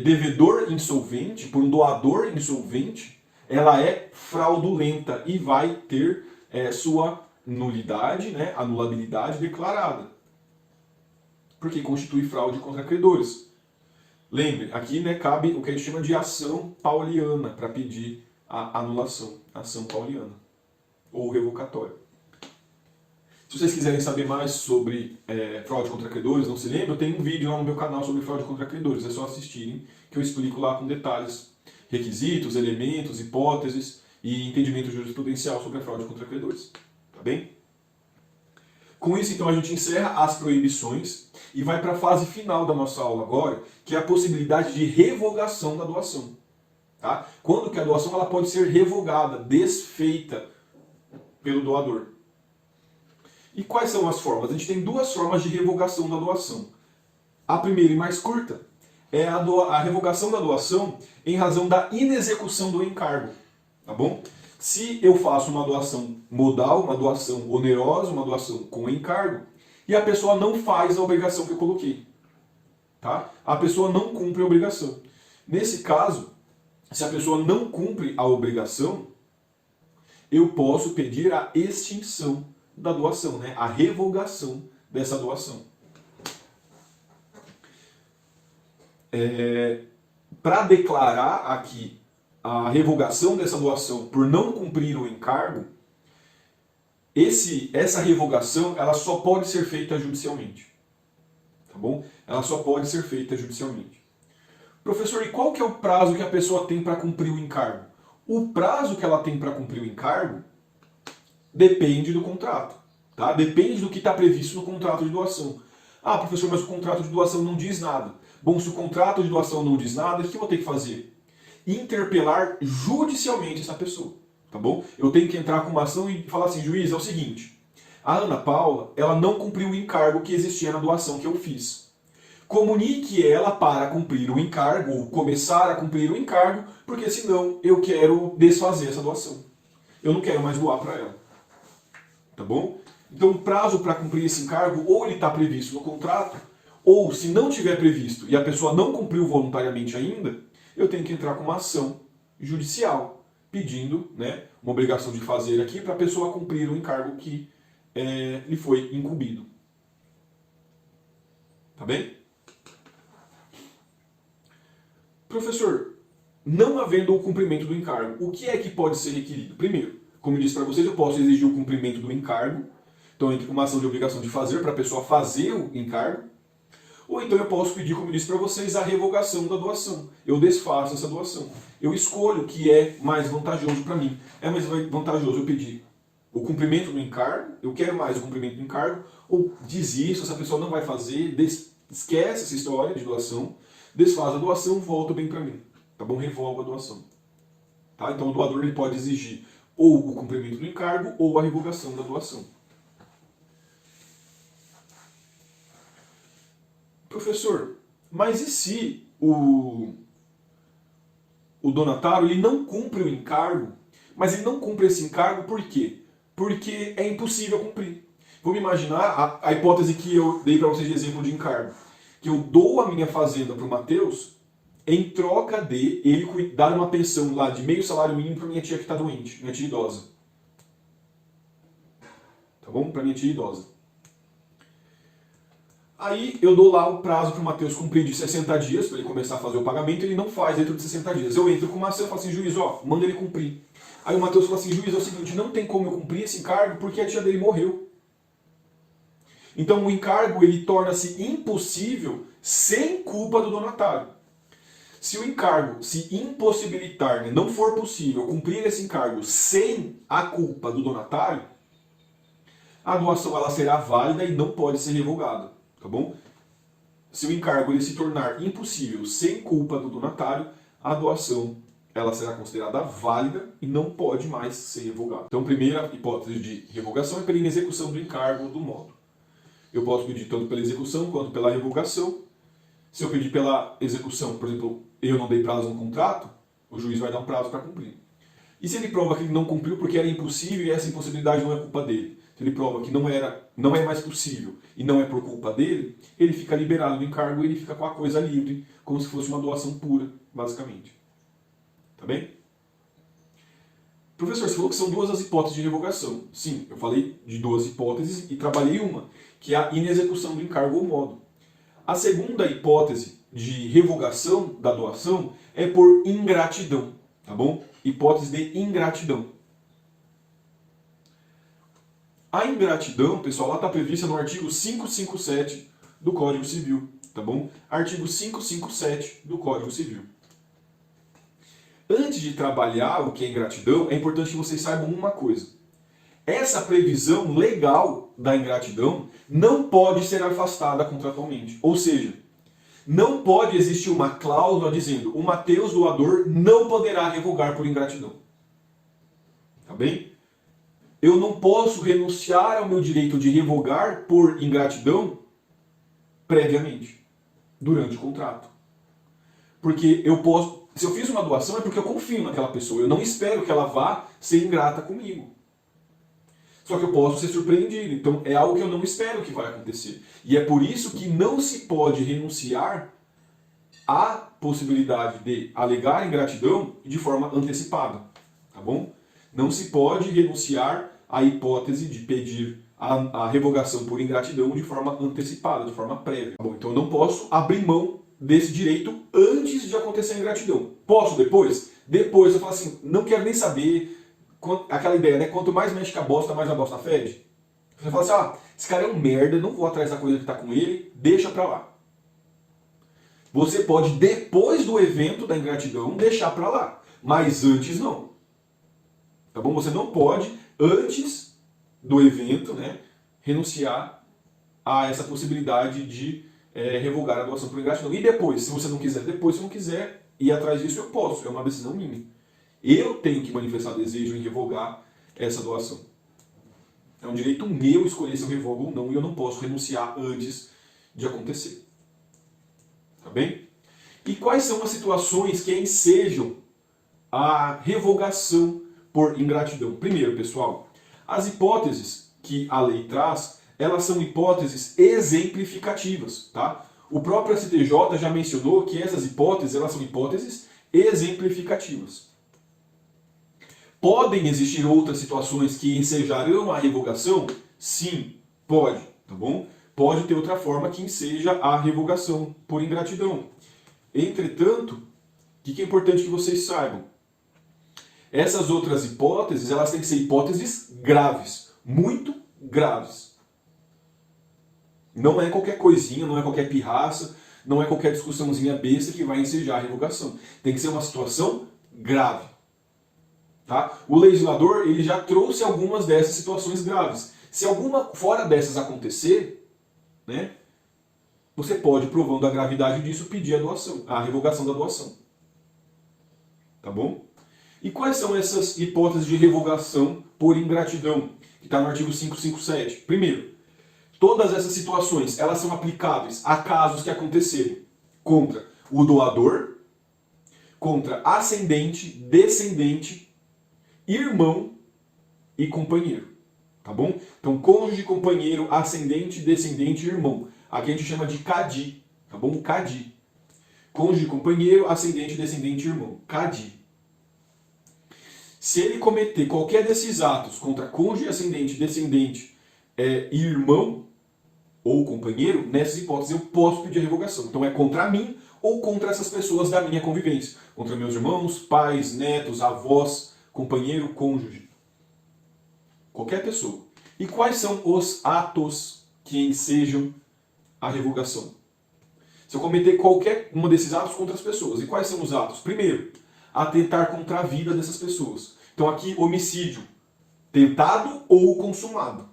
devedor insolvente, por um doador insolvente, ela é fraudulenta e vai ter sua nulidade, né, anulabilidade declarada. Porque constitui fraude contra credores. Lembre, aqui cabe o que a gente chama de ação pauliana para pedir a anulação, ação pauliana ou revocatória. Se vocês quiserem saber mais sobre fraude contra credores, não se lembra, eu tenho um vídeo lá no meu canal sobre fraude contra credores, é só assistirem, que eu explico lá com detalhes, requisitos, elementos, hipóteses e entendimento jurisprudencial sobre a fraude contra credores. Tá bem? Com isso, então, a gente encerra as proibições e vai para a fase final da nossa aula agora, que é a possibilidade de revogação da doação. Tá? Quando que a doação ela pode ser revogada, desfeita pelo doador. E quais são as formas? A gente tem 2 formas de revogação da doação. A primeira e mais curta é a revogação da doação em razão da inexecução do encargo. Tá bom? Se eu faço uma doação modal, uma doação onerosa, uma doação com encargo, e a pessoa não faz a obrigação que eu coloquei. Tá? A pessoa não cumpre a obrigação. Nesse caso, se a pessoa não cumpre a obrigação, eu posso pedir a extinção da doação, né? A revogação dessa doação. Para declarar aqui a revogação dessa doação por não cumprir o encargo, essa revogação ela só pode ser feita judicialmente. Tá bom? Ela só pode ser feita judicialmente. Professor, e qual que é o prazo que a pessoa tem para cumprir o encargo? O prazo que ela tem para cumprir o encargo depende do contrato. Tá? Depende do que está previsto no contrato de doação. Ah, professor, mas o contrato de doação não diz nada. Bom, se o contrato de doação não diz nada, o que eu vou ter que fazer? Interpelar judicialmente essa pessoa. Tá bom? Eu tenho que entrar com uma ação e falar assim, juiz, é o seguinte, a Ana Paula, ela não cumpriu o encargo que existia na doação que eu fiz. Comunique ela para cumprir o encargo, ou começar a cumprir o encargo, porque senão eu quero desfazer essa doação. Eu não quero mais doar para ela. Tá bom? Então o prazo para cumprir esse encargo, ou ele está previsto no contrato, ou se não tiver previsto e a pessoa não cumpriu voluntariamente ainda, eu tenho que entrar com uma ação judicial, pedindo uma obrigação de fazer aqui para a pessoa cumprir o encargo que lhe foi incumbido. Tá bem? Professor, não havendo o cumprimento do encargo, o que é que pode ser requerido? Primeiro, como eu disse para vocês, eu posso exigir o cumprimento do encargo, então entre uma ação de obrigação de fazer para a pessoa fazer o encargo, ou então eu posso pedir, como eu disse para vocês, a revogação da doação. Eu desfaço essa doação. Eu escolho o que é mais vantajoso para mim. É mais vantajoso eu pedir o cumprimento do encargo, eu quero mais o cumprimento do encargo, ou desisto, essa pessoa não vai fazer, esquece essa história de doação, desfaz a doação, volta bem para mim. Tá bom? Revoga a doação. Tá? Então o doador ele pode exigir ou o cumprimento do encargo ou a revogação da doação. Professor, mas e se o donatário ele não cumpre o encargo, mas ele não cumpre esse encargo por quê? Porque é impossível cumprir. Vamos imaginar a hipótese que eu dei para vocês de exemplo de encargo. Que eu dou a minha fazenda para o Matheus em troca de ele dar uma pensão lá de meio salário mínimo para minha tia que está doente, minha tia idosa. Tá bom? Para minha tia idosa. Aí eu dou lá o prazo para o Matheus cumprir de 60 dias, para ele começar a fazer o pagamento, ele não faz dentro de 60 dias. Eu entro com uma ação e falo assim, juiz, ó, manda ele cumprir. Aí o Matheus fala assim, juiz, é o seguinte, não tem como eu cumprir esse encargo porque a tia dele morreu. Então o encargo ele torna-se impossível sem culpa do donatário. Se o encargo se impossibilitar, né, não for possível cumprir esse encargo sem a culpa do donatário, a doação ela será válida e não pode ser revogada, tá bom? Se o encargo ele se tornar impossível sem culpa do donatário, a doação ela será considerada válida e não pode mais ser revogada. Então, a primeira hipótese de revogação é pela inexecução do encargo ou do modo. Eu posso pedir tanto pela execução quanto pela revogação. Se eu pedir pela execução, por exemplo, eu não dei prazo no contrato, o juiz vai dar um prazo para cumprir. E se ele prova que ele não cumpriu porque era impossível e essa impossibilidade não é culpa dele, se ele prova que não é mais possível e não é por culpa dele, ele fica liberado do encargo e ele fica com a coisa livre, como se fosse uma doação pura, basicamente. Tá bem? Professor, você falou que são duas as hipóteses de revogação. Sim, eu falei de duas hipóteses e trabalhei uma, que é a inexecução do encargo ou modo. A segunda hipótese de revogação da doação é por ingratidão, tá bom? Hipótese de ingratidão. A ingratidão, pessoal, ela está prevista no artigo 557 do Código Civil, tá bom? Artigo 557 do Código Civil. Antes de trabalhar o que é ingratidão, é importante que vocês saibam uma coisa. Essa previsão legal da ingratidão não pode ser afastada contratualmente. Ou seja, não pode existir uma cláusula dizendo o Matheus doador não poderá revogar por ingratidão. Tá bem? Eu não posso renunciar ao meu direito de revogar por ingratidão previamente, durante o contrato. Porque eu posso, se eu fiz uma doação é porque eu confio naquela pessoa, eu não espero que ela vá ser ingrata comigo. Só que eu posso ser surpreendido, então é algo que eu não espero que vai acontecer. E é por isso que não se pode renunciar à possibilidade de alegar ingratidão de forma antecipada, tá bom? Não se pode renunciar à hipótese de pedir a revogação por ingratidão de forma antecipada, de forma prévia. Tá bom? Então eu não posso abrir mão desse direito antes de acontecer a ingratidão. Posso depois? Depois eu falo assim, não quero nem saber, aquela ideia, né? Quanto mais mexe com a bosta, mais a bosta fede. Você fala assim, ah, esse cara é um merda, não vou atrás da coisa que está com ele, deixa pra lá. Você pode, depois do evento da ingratidão, deixar pra lá, mas antes não. Tá bom? Você não pode, antes do evento, né, renunciar a essa possibilidade de revogar a doação por ingratidão. E depois, se você não quiser, depois se eu não quiser ir atrás disso, eu posso. É uma decisão minha. Eu tenho que manifestar desejo em revogar essa doação. É um direito meu escolher se eu revogo ou não, e eu não posso renunciar antes de acontecer. Tá bem? E quais são as situações que ensejam a revogação por ingratidão? Primeiro, pessoal, as hipóteses que a lei traz, elas são hipóteses exemplificativas, tá? O próprio STJ já mencionou que essas hipóteses, elas são hipóteses exemplificativas. Podem existir outras situações que ensejarão a revogação? Sim, pode, tá bom? Pode ter outra forma que enseja a revogação por ingratidão. Entretanto, o que é importante que vocês saibam? Essas outras hipóteses, elas têm que ser hipóteses graves, muito graves. Não é qualquer coisinha, não é qualquer pirraça, não é qualquer discussãozinha besta que vai ensejar a revogação. Tem que ser uma situação grave. Tá? O legislador ele já trouxe algumas dessas situações graves. Se alguma fora dessas acontecer, né, você pode, provando a gravidade disso, pedir a doação, a revogação da doação. Tá bom? E quais são essas hipóteses de revogação por ingratidão? Que está no artigo 557. Primeiro, todas essas situações elas são aplicáveis a casos que acontecerem contra o doador, contra ascendente, descendente, irmão e companheiro. Tá bom? Então, cônjuge, companheiro, ascendente, descendente, irmão. Aqui a gente chama de CADI, tá bom? CADI. Cônjuge, companheiro, ascendente, descendente, irmão. CADI. Se ele cometer qualquer desses atos contra cônjuge, ascendente, descendente e irmão ou companheiro, nessas hipóteses eu posso pedir a revogação. Então é contra mim ou contra essas pessoas da minha convivência. Contra meus irmãos, pais, netos, avós, companheiro, cônjuge. Qualquer pessoa. E quais são os atos que ensejam a revogação? Se eu cometer qualquer uma desses atos contra as pessoas. E quais são os atos? Primeiro, atentar contra a vida dessas pessoas. Então aqui, homicídio tentado ou consumado.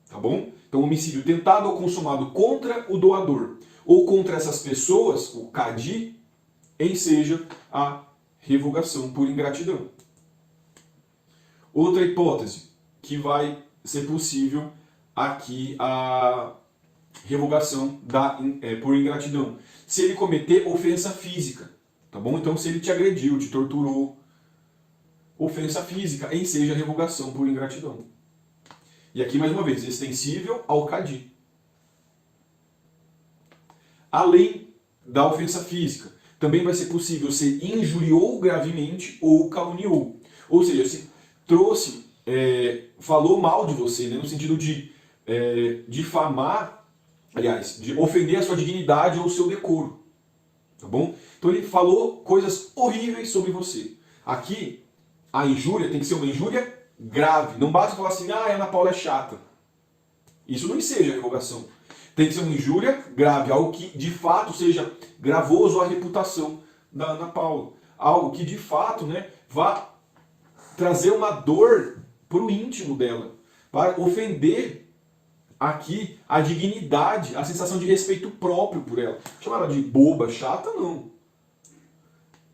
Tá bom? Então homicídio tentado ou consumado contra o doador ou contra essas pessoas, o CADI, enseja a revogação por ingratidão. Outra hipótese que vai ser possível aqui a revogação por ingratidão. Se ele cometer ofensa física, tá bom? Então se ele te agrediu, te torturou, ofensa física, enseja a revogação por ingratidão. E aqui mais uma vez, extensível ao CADI. Além da ofensa física, também vai ser possível se injuriou gravemente ou caluniou. Ou seja, se trouxe, falou mal de você, né, no sentido de difamar, aliás, de ofender a sua dignidade ou o seu decoro. Tá bom? Então ele falou coisas horríveis sobre você. Aqui, a injúria tem que ser uma injúria grave. Não basta falar assim, a Ana Paula é chata. Isso não enseja revogação. Tem que ser uma injúria grave, algo que de fato seja gravoso à reputação da Ana Paula. Algo que de fato, né, vá trazer uma dor para o íntimo dela. Para ofender aqui a dignidade, a sensação de respeito próprio por ela. Chamar ela de boba, chata, não.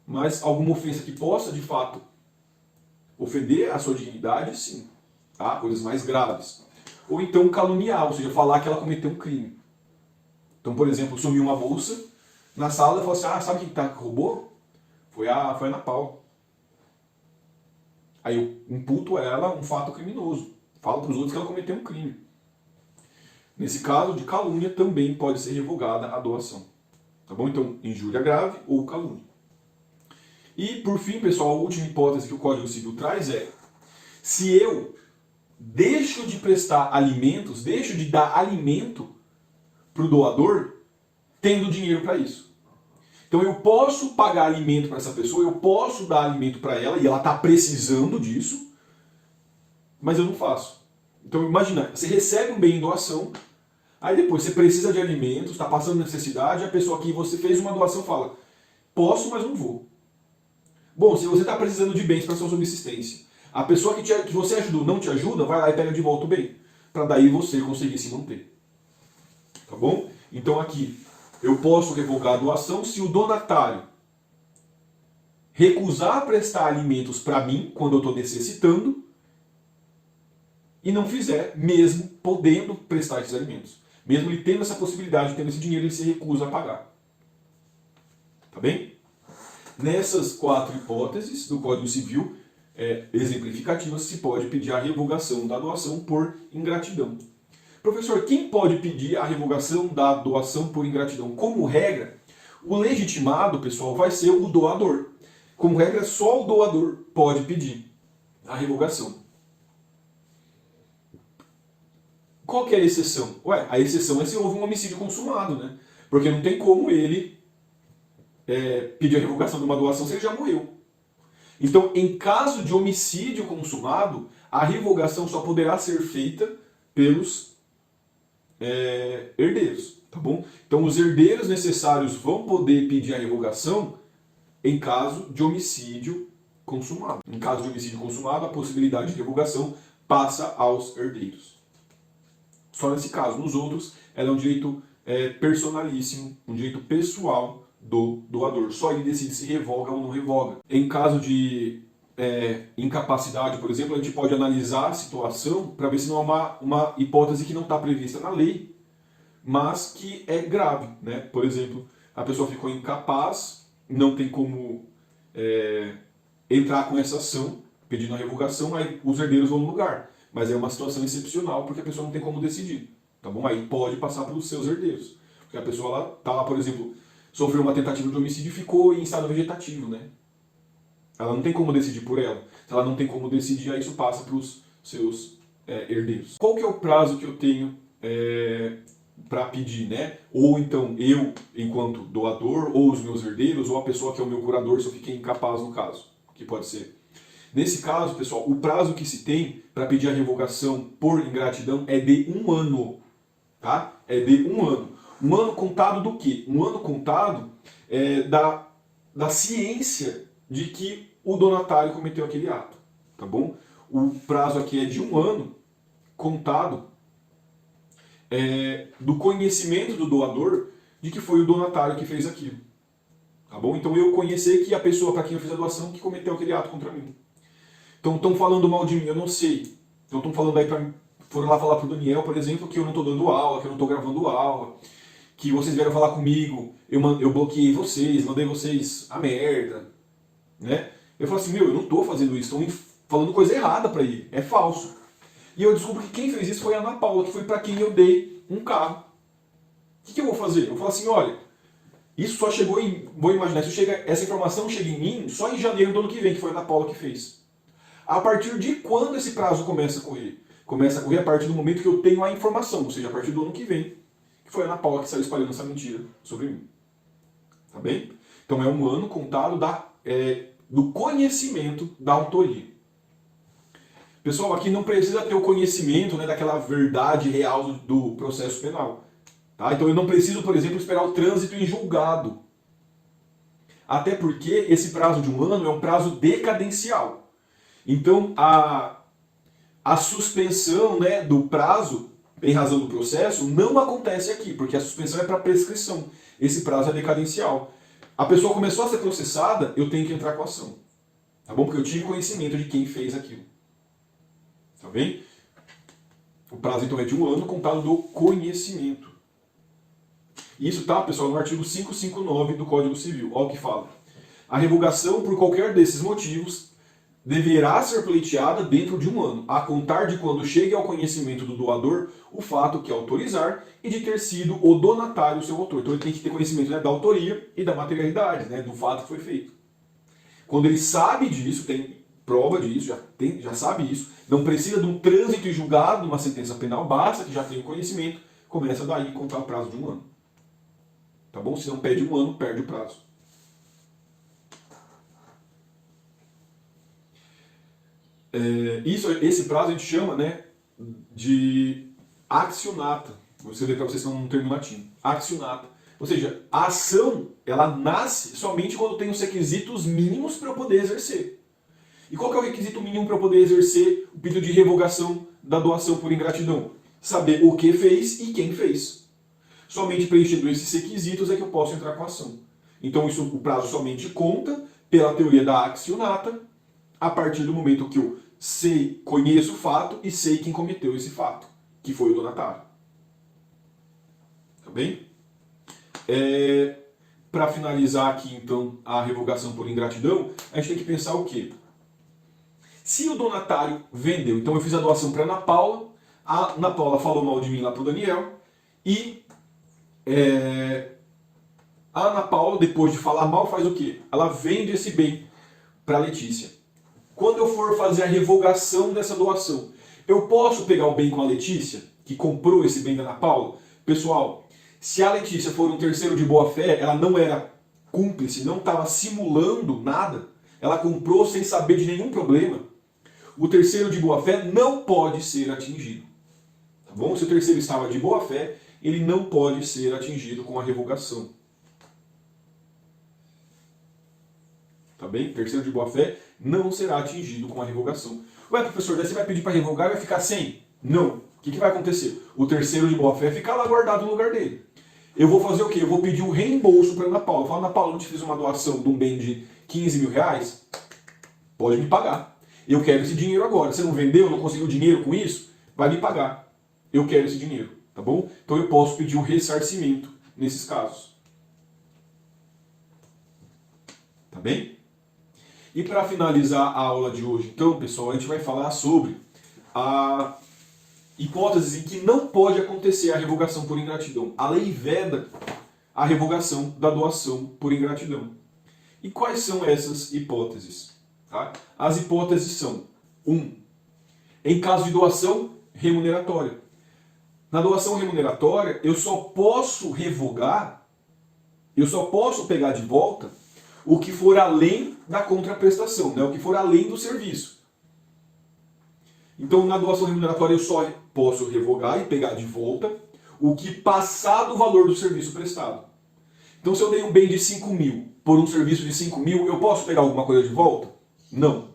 Mas alguma ofensa que possa, de fato, ofender a sua dignidade, sim. Tá? Coisas mais graves. Ou então caluniar, ou seja, falar que ela cometeu um crime. Então, por exemplo, sumiu uma bolsa na sala e falou assim, sabe quem roubou? Foi a Ana Paula. Aí eu imputo a ela um fato criminoso. Falo para os outros que ela cometeu um crime. Nesse caso de calúnia, também pode ser revogada a doação. Tá bom? Então, injúria grave ou calúnia. E, por fim, pessoal, a última hipótese que o Código Civil traz é: se eu deixo de prestar alimentos, deixo de dar alimento para o doador, tendo dinheiro para isso. Então eu posso pagar alimento para essa pessoa, eu posso dar alimento para ela, e ela está precisando disso, mas eu não faço. Então imagina, você recebe um bem em doação, aí depois você precisa de alimentos, está passando necessidade, a pessoa que você fez uma doação fala, posso, mas não vou. Bom, se você está precisando de bens para sua subsistência, a pessoa que você ajudou não te ajuda, vai lá e pega de volta o bem, para daí você conseguir se manter. Tá bom? Então aqui, eu posso revogar a doação se o donatário recusar prestar alimentos para mim, quando eu estou necessitando, e não fizer, mesmo podendo prestar esses alimentos. Mesmo ele tendo essa possibilidade, tendo esse dinheiro, ele se recusa a pagar. Tá bem? Nessas 4 hipóteses do Código Civil exemplificativas, se pode pedir a revogação da doação por ingratidão. Professor, quem pode pedir a revogação da doação por ingratidão? Como regra, o legitimado, pessoal, vai ser o doador. Como regra, só o doador pode pedir a revogação. Qual que é a exceção? A exceção é se houve um homicídio consumado, né? Porque não tem como ele pedir a revogação de uma doação se ele já morreu. Então, em caso de homicídio consumado, a revogação só poderá ser feita pelos herdeiros, tá bom? Então os herdeiros necessários vão poder pedir a revogação em caso de homicídio consumado. Em caso de homicídio consumado, a possibilidade de revogação passa aos herdeiros. Só nesse caso. Nos outros, ela é um direito personalíssimo, um direito pessoal do doador. Só ele decide se revoga ou não revoga. Em caso de incapacidade, por exemplo, a gente pode analisar a situação para ver se não há uma hipótese que não está prevista na lei, mas que é grave, né? Por exemplo, a pessoa ficou incapaz, não tem como entrar com essa ação, pedindo a revogação, aí os herdeiros vão no lugar. Mas é uma situação excepcional porque a pessoa não tem como decidir, tá bom? Aí pode passar para os seus herdeiros. Porque a pessoa ela tá lá, por exemplo, sofreu uma tentativa de homicídio e ficou em estado vegetativo, né? Ela não tem como decidir por ela. Se ela não tem como decidir, aí isso passa para os seus herdeiros. Qual que é o prazo que eu tenho para pedir, né? Ou então eu, enquanto doador, ou os meus herdeiros, ou a pessoa que é o meu curador, se eu fiquei incapaz no caso, que pode ser. Nesse caso, pessoal, o prazo que se tem para pedir a revogação por ingratidão é de 1 ano, tá? É de 1 ano. Um ano contado do quê? Um ano contado da ciência de que o donatário cometeu aquele ato, tá bom? O prazo aqui é de 1 ano contado do conhecimento do doador de que foi o donatário que fez aquilo, tá bom? Então eu conhecer que a pessoa para quem eu fiz a doação que cometeu aquele ato contra mim. Então estão falando mal de mim, eu não sei. Então estão falando aí foram lá falar pro Daniel, por exemplo, que eu não estou dando aula, que eu não estou gravando aula, que vocês vieram falar comigo, eu bloqueei vocês, mandei vocês a merda, né? Eu falo assim, eu não estou fazendo isso, estão falando coisa errada para ele, é falso. E eu descubro que quem fez isso foi a Ana Paula, que foi para quem eu dei um carro. O que eu vou fazer? Eu falo assim, olha, isso só chegou em, vou imaginar, essa informação chega em mim só em janeiro do ano que vem, que foi a Ana Paula que fez. A partir de quando esse prazo começa a correr? Começa a correr a partir do momento que eu tenho a informação, ou seja, a partir do ano que vem, que foi a Ana Paula que saiu espalhando essa mentira sobre mim. Tá bem? Então é um ano contado do conhecimento da autoria. Pessoal, aqui não precisa ter o conhecimento, né, daquela verdade real do processo penal. Tá? Então eu não preciso, por exemplo, esperar o trânsito em julgado. Até porque esse prazo de 1 ano é um prazo decadencial. Então, a suspensão, né, do prazo, em razão do processo, não acontece aqui, porque a suspensão é para prescrição. Esse prazo é decadencial. A pessoa começou a ser processada, eu tenho que entrar com a ação. Tá bom? Porque eu tive conhecimento de quem fez aquilo. Tá bem? O prazo, então, é de 1 ano contado do conhecimento. Isso tá, pessoal, no artigo 559 do Código Civil. Olha o que fala. A revogação por qualquer desses motivos deverá ser pleiteada dentro de 1 ano, a contar de quando chegue ao conhecimento do doador o fato que autorizar e de ter sido o donatário o seu autor. Então ele tem que ter conhecimento, né, da autoria e da materialidade, né, do fato que foi feito. Quando ele sabe disso, tem prova disso, já sabe isso, não precisa de um trânsito em julgado, de uma sentença penal, basta que já tenha o conhecimento, começa daí a contar o prazo de 1 ano. Tá bom? Se não pede 1 ano, perde o prazo. Esse prazo a gente chama, né, de accionata. Você vê para vocês que é um termo latim. Accionata. Ou seja, a ação ela nasce somente quando tem os requisitos mínimos para eu poder exercer. E qual que é o requisito mínimo para eu poder exercer o pedido de revogação da doação por ingratidão? Saber o que fez e quem fez. Somente preenchendo esses requisitos é que eu posso entrar com a ação. Então o prazo somente conta pela teoria da accionata a partir do momento que eu conheço o fato e sei quem cometeu esse fato, que foi o donatário. Tá bem? Para finalizar aqui, então, a revogação por ingratidão, a gente tem que pensar o quê? Se o donatário vendeu, então eu fiz a doação para a Ana Paula falou mal de mim lá para o Daniel, e a Ana Paula, depois de falar mal, faz o quê? Ela vende esse bem para a Letícia. Quando eu for fazer a revogação dessa doação, eu posso pegar o bem com a Letícia, que comprou esse bem da Ana Paula? Pessoal, se a Letícia for um terceiro de boa fé, ela não era cúmplice, não estava simulando nada, ela comprou sem saber de nenhum problema, o terceiro de boa fé não pode ser atingido. Tá bom? Se o terceiro estava de boa fé, ele não pode ser atingido com a revogação. Tá bem? Terceiro de boa fé não será atingido com a revogação. Ué, professor, daí você vai pedir para revogar e vai ficar sem? Não. O que vai acontecer? O terceiro de boa fé fica lá guardado no lugar dele. Eu vou fazer o quê? Eu vou pedir um reembolso para a Ana Paula. Eu falo, Ana Paula, eu te fiz uma doação de um bem de 15 mil reais, pode me pagar. Eu quero esse dinheiro agora. Você não vendeu, não conseguiu dinheiro com isso? Vai me pagar. Eu quero esse dinheiro, tá bom? Então eu posso pedir um ressarcimento nesses casos. Tá bem? E para finalizar a aula de hoje, então, pessoal, a gente vai falar sobre a hipóteses em que não pode acontecer a revogação por ingratidão. A lei veda a revogação da doação por ingratidão. E quais são essas hipóteses? Tá? As hipóteses são: 1. Em caso de doação remuneratória. Na doação remuneratória, eu só posso revogar, eu só posso pegar de volta o que for além da contraprestação, né? O que for além do serviço. Então, na doação remuneratória, eu só posso revogar e pegar de volta o que passar do valor do serviço prestado. Então, se eu dei um bem de 5.000 por um serviço de 5.000, eu posso pegar alguma coisa de volta? Não.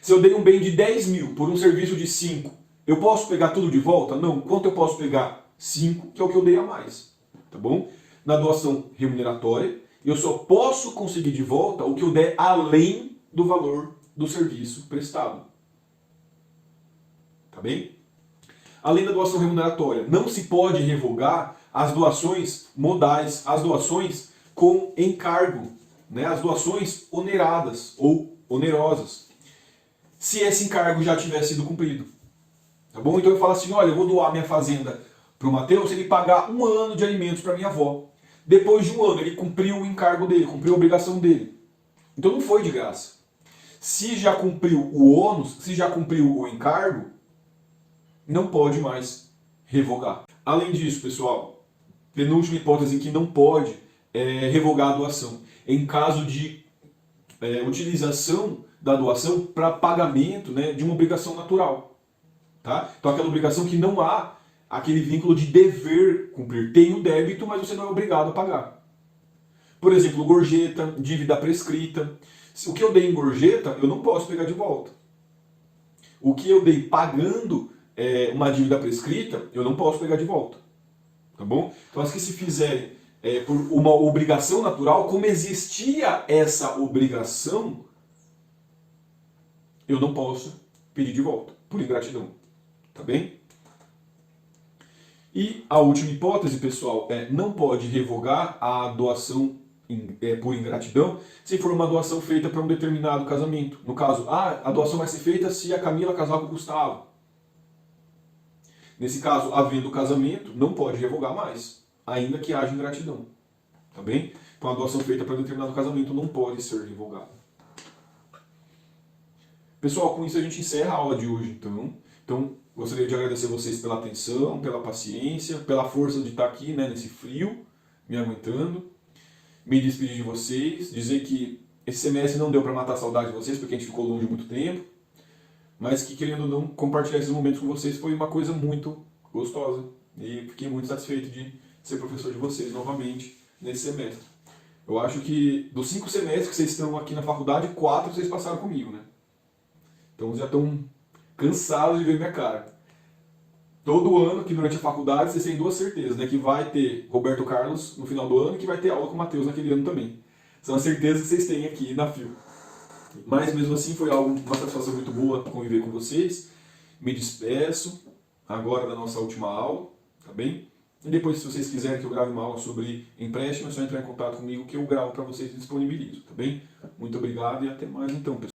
Se eu dei um bem de 10.000 por um serviço de 5, eu posso pegar tudo de volta? Não. Quanto eu posso pegar? 5, que é o que eu dei a mais. Tá bom? Na doação remuneratória, eu só posso conseguir de volta o que eu der além do valor do serviço prestado. Tá bem? Além da doação remuneratória, não se pode revogar as doações modais, as doações com encargo, né? As doações oneradas ou onerosas, se esse encargo já tiver sido cumprido. Tá bom? Então eu falo assim, olha, eu vou doar minha fazenda para o Matheus se ele pagar 1 ano de alimentos para minha avó. Depois de 1 ano ele cumpriu o encargo dele, cumpriu a obrigação dele. Então não foi de graça. Se já cumpriu o ônus, se já cumpriu o encargo, não pode mais revogar. Além disso, pessoal, penúltima hipótese em que não pode revogar a doação. Em caso de utilização da doação para pagamento, né, de uma obrigação natural. Tá? Então aquela obrigação que não há aquele vínculo de dever cumprir. Tem o débito, mas você não é obrigado a pagar. Por exemplo, gorjeta, dívida prescrita. O que eu dei em gorjeta, eu não posso pegar de volta. O que eu dei pagando uma dívida prescrita, eu não posso pegar de volta. Tá bom? Então as que se fizerem por uma obrigação natural, como existia essa obrigação, eu não posso pedir de volta, por ingratidão. Tá bem? E a última hipótese, pessoal, não pode revogar a doação por ingratidão se for uma doação feita para um determinado casamento. No caso, a doação vai ser feita se a Camila casar com o Gustavo. Nesse caso, havendo casamento, não pode revogar mais, ainda que haja ingratidão. Tá bem? Então a doação feita para determinado casamento não pode ser revogada. Pessoal, com isso a gente encerra a aula de hoje, então gostaria de agradecer vocês pela atenção, pela paciência, pela força de estar aqui, né, nesse frio, me aguentando. Me despedir de vocês, dizer que esse semestre não deu para matar a saudade de vocês, porque a gente ficou longe muito tempo, mas que, querendo ou não, compartilhar esses momentos com vocês foi uma coisa muito gostosa. E fiquei muito satisfeito de ser professor de vocês novamente nesse semestre. Eu acho que dos 5 semestres que vocês estão aqui na faculdade, 4 vocês passaram comigo, né? Então já estão cansados de ver minha cara. Todo ano, que durante a faculdade, vocês têm 2 certezas, né? Que vai ter Roberto Carlos no final do ano e que vai ter aula com o Matheus naquele ano também. São as certezas que vocês têm aqui na FIO. Mas mesmo assim foi uma satisfação muito boa conviver com vocês. Me despeço agora da nossa última aula, tá bem? E depois, se vocês quiserem que eu grave uma aula sobre empréstimo, é só entrar em contato comigo que eu gravo para vocês e disponibilizo, tá bem? Muito obrigado e até mais então, pessoal.